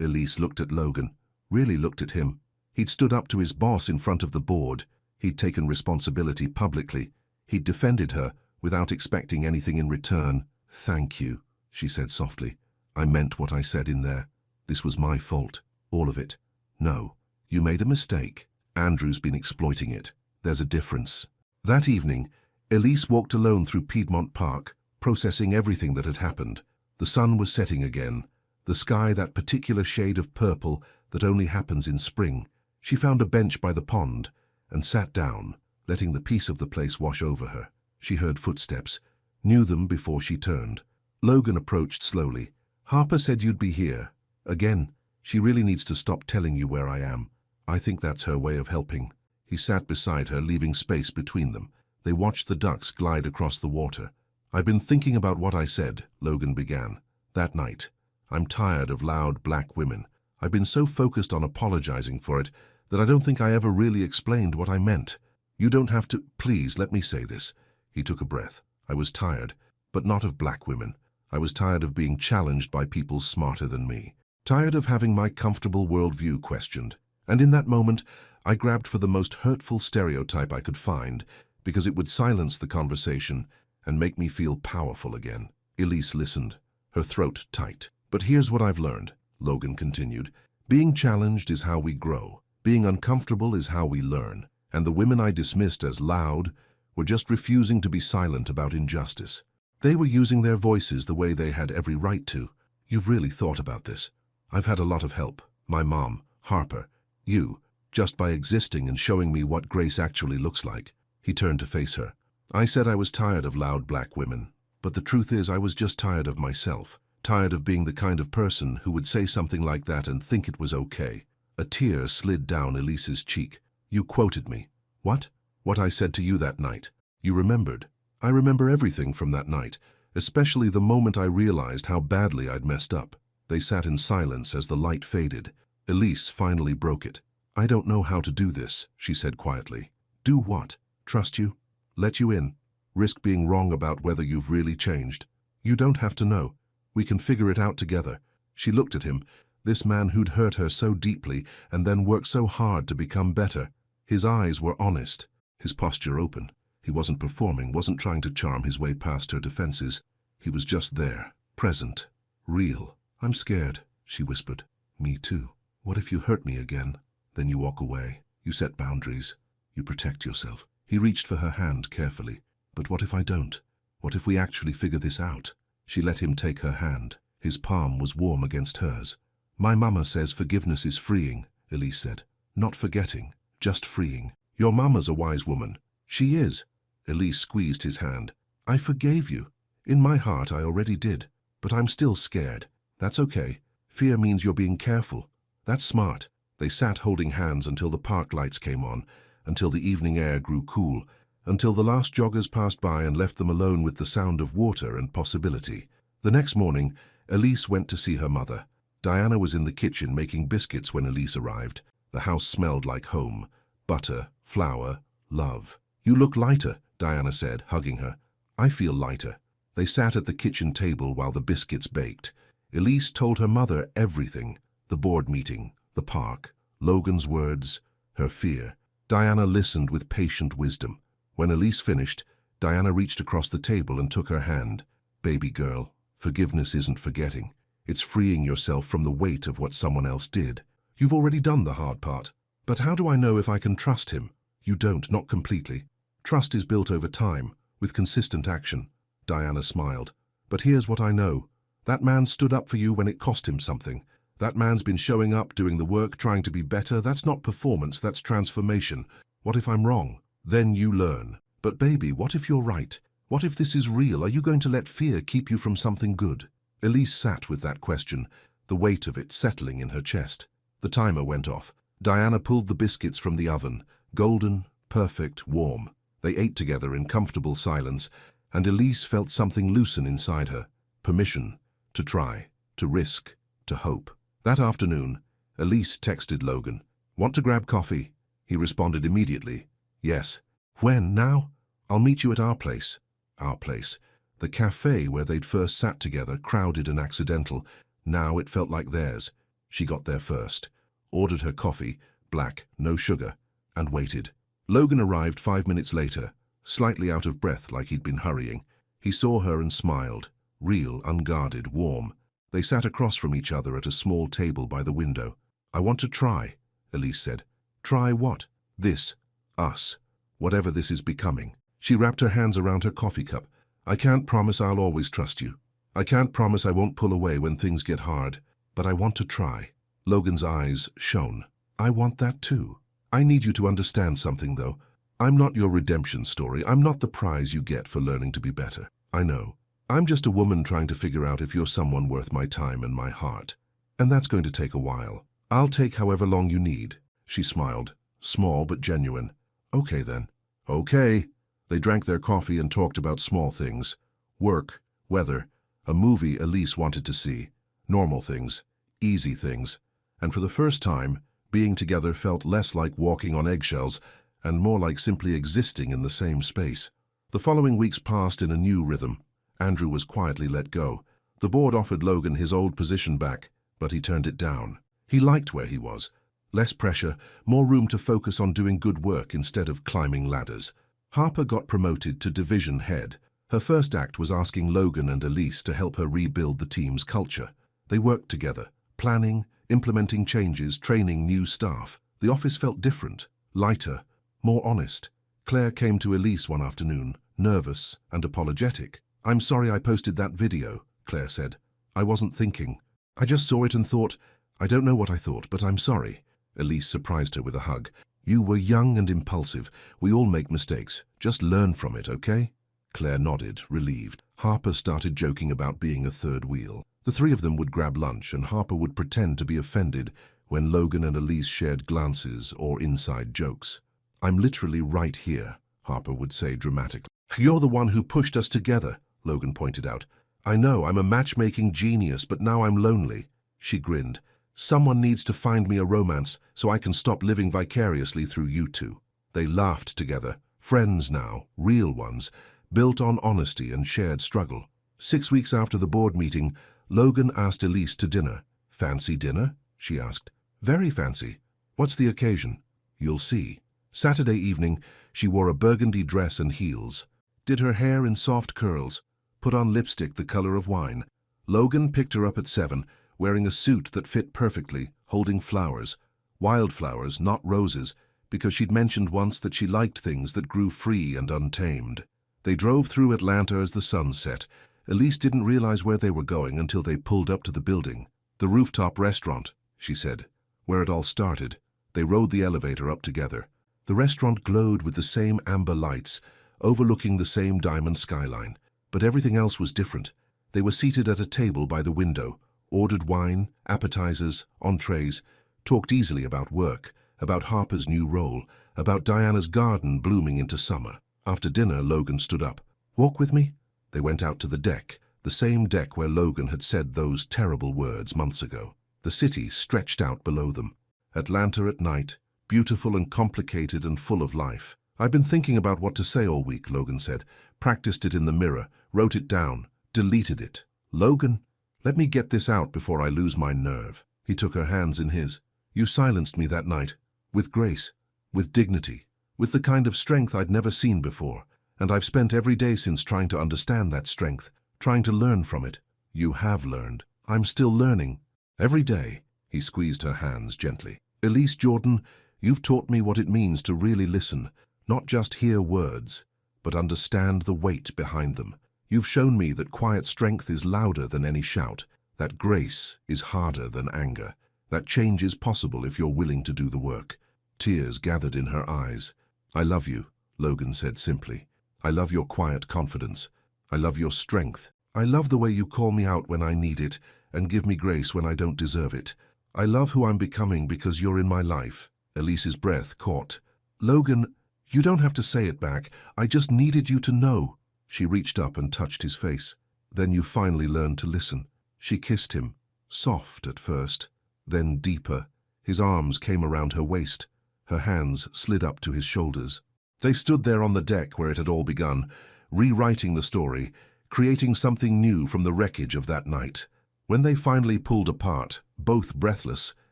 S1: Elise looked at Logan, really looked at him. He'd stood up to his boss in front of the board. He'd taken responsibility publicly. He'd defended her without expecting anything in return. Thank you, she said softly. I meant what I said in there. This was my fault, all of it. No, you made a mistake. Andrew's been exploiting it. There's a difference. That evening, Elise walked alone through Piedmont Park, processing everything that had happened. The sun was setting again, the sky that particular shade of purple that only happens in spring. She found a bench by the pond and sat down, letting the peace of the place wash over her. She heard footsteps, knew them before she turned. Logan approached slowly. Harper said you'd be here. Again, she really needs to stop telling you where I am. I think that's her way of helping. He sat beside her, leaving space between them. They watched the ducks glide across the water. I've been thinking about what I said, Logan began. That night. I'm tired of loud black women. I've been so focused on apologizing for it that I don't think I ever really explained what I meant. You don't have to— Please, let me say this. He took a breath. I was tired, but not of black women. I was tired of being challenged by people smarter than me. Tired of having my comfortable worldview questioned. And in that moment, I grabbed for the most hurtful stereotype I could find because it would silence the conversation and make me feel powerful again. Elise listened, her throat tight. But here's what I've learned, Logan continued. Being challenged is how we grow. Being uncomfortable is how we learn. And the women I dismissed as loud were just refusing to be silent about injustice. They were using their voices the way they had every right to. You've really thought about this. I've had a lot of help. My mom, Harper, you, just by existing and showing me what grace actually looks like. He turned to face her. I said I was tired of loud black women, but the truth is I was just tired of myself. Tired of being the kind of person who would say something like that and think it was okay. A tear slid down Elise's cheek. You quoted me. What? What I said to you that night. You remembered. I remember everything from that night, especially the moment I realized how badly I'd messed up. They sat in silence as the light faded. Elise finally broke it. I don't know how to do this, she said quietly. Do what? Trust you? Let you in? Risk being wrong about whether you've really changed? You don't have to know. We can figure it out together. She looked at him, this man who'd hurt her so deeply and then worked so hard to become better. His eyes were honest, his posture open. He wasn't performing, wasn't trying to charm his way past her defenses. He was just there, present, real. "I'm scared," she whispered. "Me too. What if you hurt me again?" Then you walk away. You set boundaries. You protect yourself. He reached for her hand carefully. "But what if I don't? What if we actually figure this out?" She let him take her hand. His palm was warm against hers. "My mama says forgiveness is freeing," Elise said. "Not forgetting, just freeing. Your mama's a wise woman." "She is." Elise squeezed his hand. "I forgave you. In my heart I already did. But I'm still scared. That's okay. Fear means you're being careful. That's smart." They sat holding hands until the park lights came on, until the evening air grew cool, until the last joggers passed by and left them alone with the sound of water and possibility. The next morning, Elise went to see her mother. Diana was in the kitchen making biscuits when Elise arrived. The house smelled like home. Butter, flour, love. "You look lighter," Diana said, hugging her. "I feel lighter." They sat at the kitchen table while the biscuits baked. Elise told her mother everything. The board meeting, the park, Logan's words, her fear. Diana listened with patient wisdom. When Elise finished, Diana reached across the table and took her hand. "Baby girl, forgiveness isn't forgetting. It's freeing yourself from the weight of what someone else did. You've already done the hard part. But how do I know if I can trust him?" "You don't, not completely. Trust is built over time, with consistent action." Diana smiled. "But here's what I know. That man stood up for you when it cost him something. That man's been showing up, doing the work, trying to be better. That's not performance, that's transformation. What if I'm wrong? Then you learn. But baby, what if you're right? What if this is real? Are you going to let fear keep you from something good?" Elise sat with that question, the weight of it settling in her chest. The timer went off. Diana pulled the biscuits from the oven, golden, perfect, warm. They ate together in comfortable silence, and Elise felt something loosen inside her. Permission to try, to risk, to hope. That afternoon, Elise texted Logan. "Want to grab coffee?" He responded immediately. "Yes." "When? Now?" "I'll meet you at our place." Our place. The cafe where they'd first sat together, crowded and accidental. Now it felt like theirs. She got there first, ordered her coffee, black, no sugar, and waited. Logan arrived 5 minutes later, slightly out of breath like he'd been hurrying. He saw her and smiled, real, unguarded, warm. They sat across from each other at a small table by the window. "I want to try," Elise said. "Try what?" "This. Us. Whatever this is becoming." She wrapped her hands around her coffee cup. "I can't promise I'll always trust you. I can't promise I won't pull away when things get hard. But I want to try." Logan's eyes shone. "I want that too. I need you to understand something, though. I'm not your redemption story. I'm not the prize you get for learning to be better. I know. I'm just a woman trying to figure out if you're someone worth my time and my heart. And that's going to take a while. I'll take however long you need." She smiled, small but genuine. "Okay then." "Okay." They drank their coffee and talked about small things. Work, weather, a movie Elise wanted to see. Normal things, easy things. And for the first time, being together felt less like walking on eggshells and more like simply existing in the same space. The following weeks passed in a new rhythm. Andrew was quietly let go. The board offered Logan his old position back, but he turned it down. He liked where he was. Less pressure, more room to focus on doing good work instead of climbing ladders. Harper got promoted to division head. Her first act was asking Logan and Elise to help her rebuild the team's culture. They worked together, planning, implementing changes, training new staff. The office felt different, lighter, more honest. Claire came to Elise one afternoon, nervous and apologetic. "I'm sorry I posted that video," Claire said. "I wasn't thinking. I just saw it and thought, I don't know what I thought, but I'm sorry." Elise surprised her with a hug. "You were young and impulsive. We all make mistakes. Just learn from it, okay?" Claire nodded, relieved. Harper started joking about being a third wheel. The three of them would grab lunch, and Harper would pretend to be offended when Logan and Elise shared glances or inside jokes. "I'm literally right here," Harper would say dramatically. "You're the one who pushed us together," Logan pointed out. "I know, I'm a matchmaking genius, but now I'm lonely." She grinned. "Someone needs to find me a romance so I can stop living vicariously through you two." They laughed together, friends now, real ones, built on honesty and shared struggle. 6 weeks after the board meeting, Logan asked Elise to dinner. Fancy dinner? She asked. Very fancy. What's the occasion? You'll see. Saturday evening, she wore a burgundy dress and heels, did her hair in soft curls, put on lipstick the color of wine. Logan picked her up at 7, wearing a suit that fit perfectly, holding flowers. Wildflowers, not roses, because she'd mentioned once that she liked things that grew free and untamed. They drove through Atlanta as the sun set. Elise didn't realize where they were going until they pulled up to the building. The rooftop restaurant, she said, where it all started. They rode the elevator up together. The restaurant glowed with the same amber lights, overlooking the same diamond skyline. But everything else was different. They were seated at a table by the window, ordered wine, appetizers, entrees, talked easily about work, about Harper's new role, about Diana's garden blooming into summer. After dinner, Logan stood up. Walk with me? They went out to the deck, the same deck where Logan had said those terrible words months ago. The city stretched out below them. Atlanta at night, beautiful and complicated and full of life. I've been thinking about what to say all week, Logan said. Practiced it in the mirror, wrote it down, deleted it. Logan, let me get this out before I lose my nerve. He took her hands in his. You silenced me that night. With grace, with dignity, with the kind of strength I'd never seen before. And I've spent every day since trying to understand that strength, trying to learn from it. You have learned. I'm still learning. Every day. He squeezed her hands gently. Elise Jordan, you've taught me what it means to really listen, not just hear words, but understand the weight behind them. You've shown me that quiet strength is louder than any shout, that grace is harder than anger, that change is possible if you're willing to do the work. Tears gathered in her eyes. I love you, Logan said simply. I love your quiet confidence. I love your strength. I love the way you call me out when I need it and give me grace when I don't deserve it. I love who I'm becoming because you're in my life. Elise's breath caught. Logan, you don't have to say it back. I just needed you to know. She reached up and touched his face. Then you finally learned to listen. She kissed him, soft at first, then deeper. His arms came around her waist. Her hands slid up to his shoulders. They stood there on the deck where it had all begun, rewriting the story, creating something new from the wreckage of that night. When they finally pulled apart, both breathless,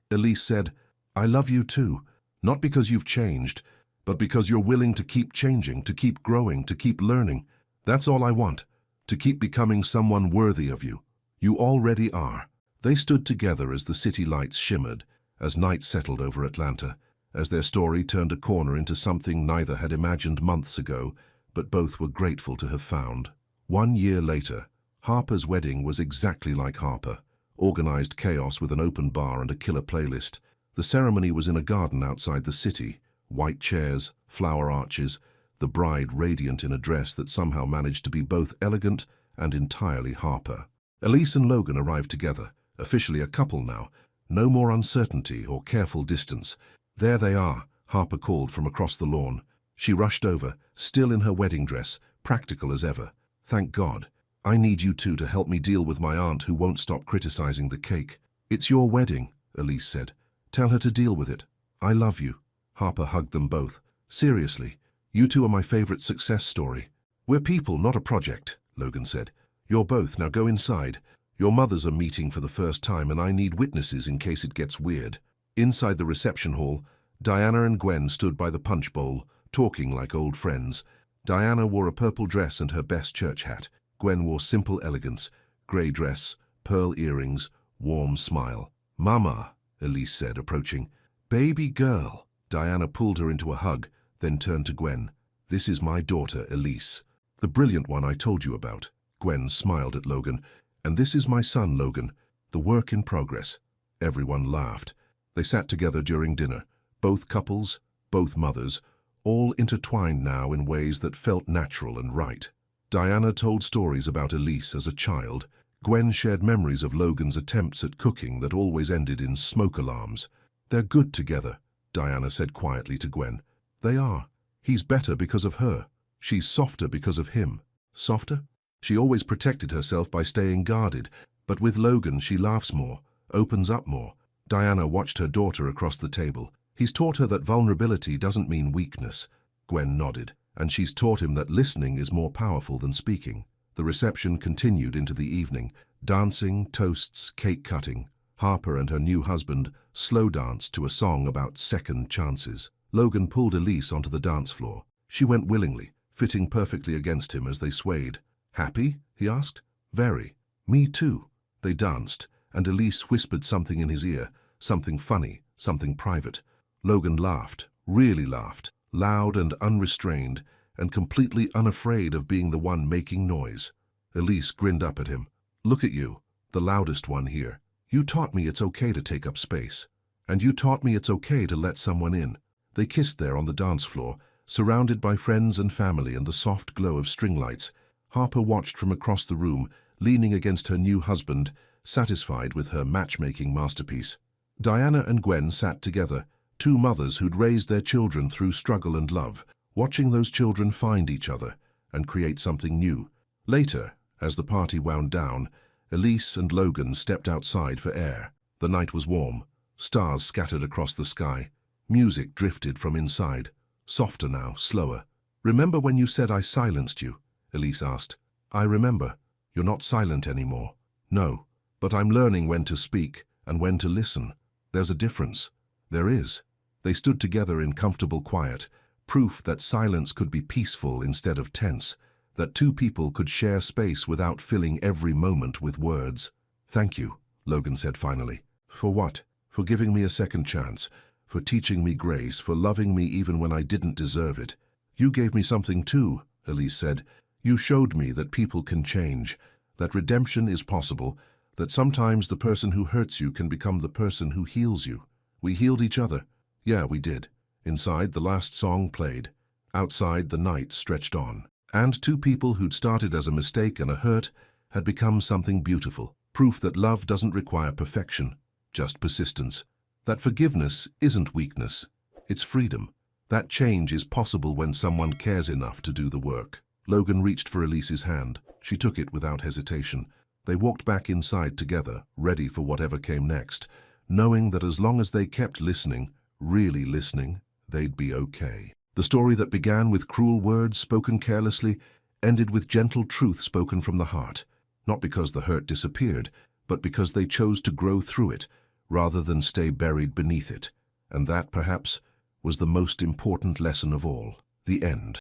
S1: Elise said, I love you too, not because you've changed, but because you're willing to keep changing, to keep growing, to keep learning. That's all I want, to keep becoming someone worthy of you. You already are. They stood together as the city lights shimmered, as night settled over Atlanta, as their story turned a corner into something neither had imagined months ago, but both were grateful to have found. 1 year later, Harper's wedding was exactly like Harper, organized chaos with an open bar and a killer playlist. The ceremony was in a garden outside the city, white chairs, flower arches, the bride radiant in a dress that somehow managed to be both elegant and entirely Harper. Elise and Logan arrived together, officially a couple now. No more uncertainty or careful distance. There they are, Harper called from across the lawn. She rushed over, still in her wedding dress, practical as ever. Thank God. I need you two to help me deal with my aunt who won't stop criticizing the cake. It's your wedding, Elise said. Tell her to deal with it. I love you. Harper hugged them both. Seriously, you two are my favorite success story. We're people, not a project, Logan said. You're both, now go inside. Your mothers are meeting for the first time and I need witnesses in case it gets weird. Inside the reception hall, Diana and Gwen stood by the punch bowl, talking like old friends. Diana wore a purple dress and her best church hat. Gwen wore simple elegance, grey dress, pearl earrings, warm smile. Mama, Elise said, approaching. Baby girl. Diana pulled her into a hug, then turned to Gwen. This is my daughter, Elise. The brilliant one I told you about. Gwen smiled at Logan. And this is my son, Logan. The work in progress. Everyone laughed. They sat together during dinner. Both couples, both mothers, all intertwined now in ways that felt natural and right. Diana told stories about Elise as a child. Gwen shared memories of Logan's attempts at cooking that always ended in smoke alarms. They're good together, Diana said quietly to Gwen. They are. He's better because of her. She's softer because of him. Softer? She always protected herself by staying guarded, but with Logan she laughs more, opens up more. Diana watched her daughter across the table. He's taught her that vulnerability doesn't mean weakness. Gwen nodded. And she's taught him that listening is more powerful than speaking. The reception continued into the evening. Dancing, toasts, cake cutting. Harper and her new husband slow danced to a song about second chances. Logan pulled Elise onto the dance floor. She went willingly, fitting perfectly against him as they swayed. "Happy?" he asked. "Very. Me too." They danced, and Elise whispered something in his ear, something funny, something private. Logan laughed, really laughed, loud and unrestrained, and completely unafraid of being the one making noise. Elise grinned up at him. "Look at you, the loudest one here. You taught me it's okay to take up space. And you taught me it's okay to let someone in." They kissed there on the dance floor, surrounded by friends and family and the soft glow of string lights. Harper watched from across the room, leaning against her new husband, satisfied with her matchmaking masterpiece. Diana and Gwen sat together, two mothers who'd raised their children through struggle and love, watching those children find each other and create something new. Later, as the party wound down, Elise and Logan stepped outside for air. The night was warm. Stars scattered across the sky. Music drifted from inside. Softer now, slower. "Remember when you said I silenced you?" Elise asked. "I remember. You're not silent anymore." "No, but I'm learning when to speak and when to listen. There's a difference." "There is." They stood together in comfortable quiet, proof that silence could be peaceful instead of tense, that two people could share space without filling every moment with words. "Thank you," Logan said finally. "For what?" "For giving me a second chance, for teaching me grace, for loving me even when I didn't deserve it." "You gave me something too," Elise said. "You showed me that people can change, that redemption is possible, that sometimes the person who hurts you can become the person who heals you." "We healed each other." "Yeah, we did." Inside, the last song played. Outside, the night stretched on. And two people who'd started as a mistake and a hurt had become something beautiful. Proof that love doesn't require perfection, just persistence. That forgiveness isn't weakness, it's freedom. That change is possible when someone cares enough to do the work. Logan reached for Elise's hand. She took it without hesitation. They walked back inside together, ready for whatever came next, knowing that as long as they kept listening, really listening, they'd be okay. The story that began with cruel words spoken carelessly ended with gentle truth spoken from the heart, not because the hurt disappeared, but because they chose to grow through it rather than stay buried beneath it. And that, perhaps, was the most important lesson of all. The end.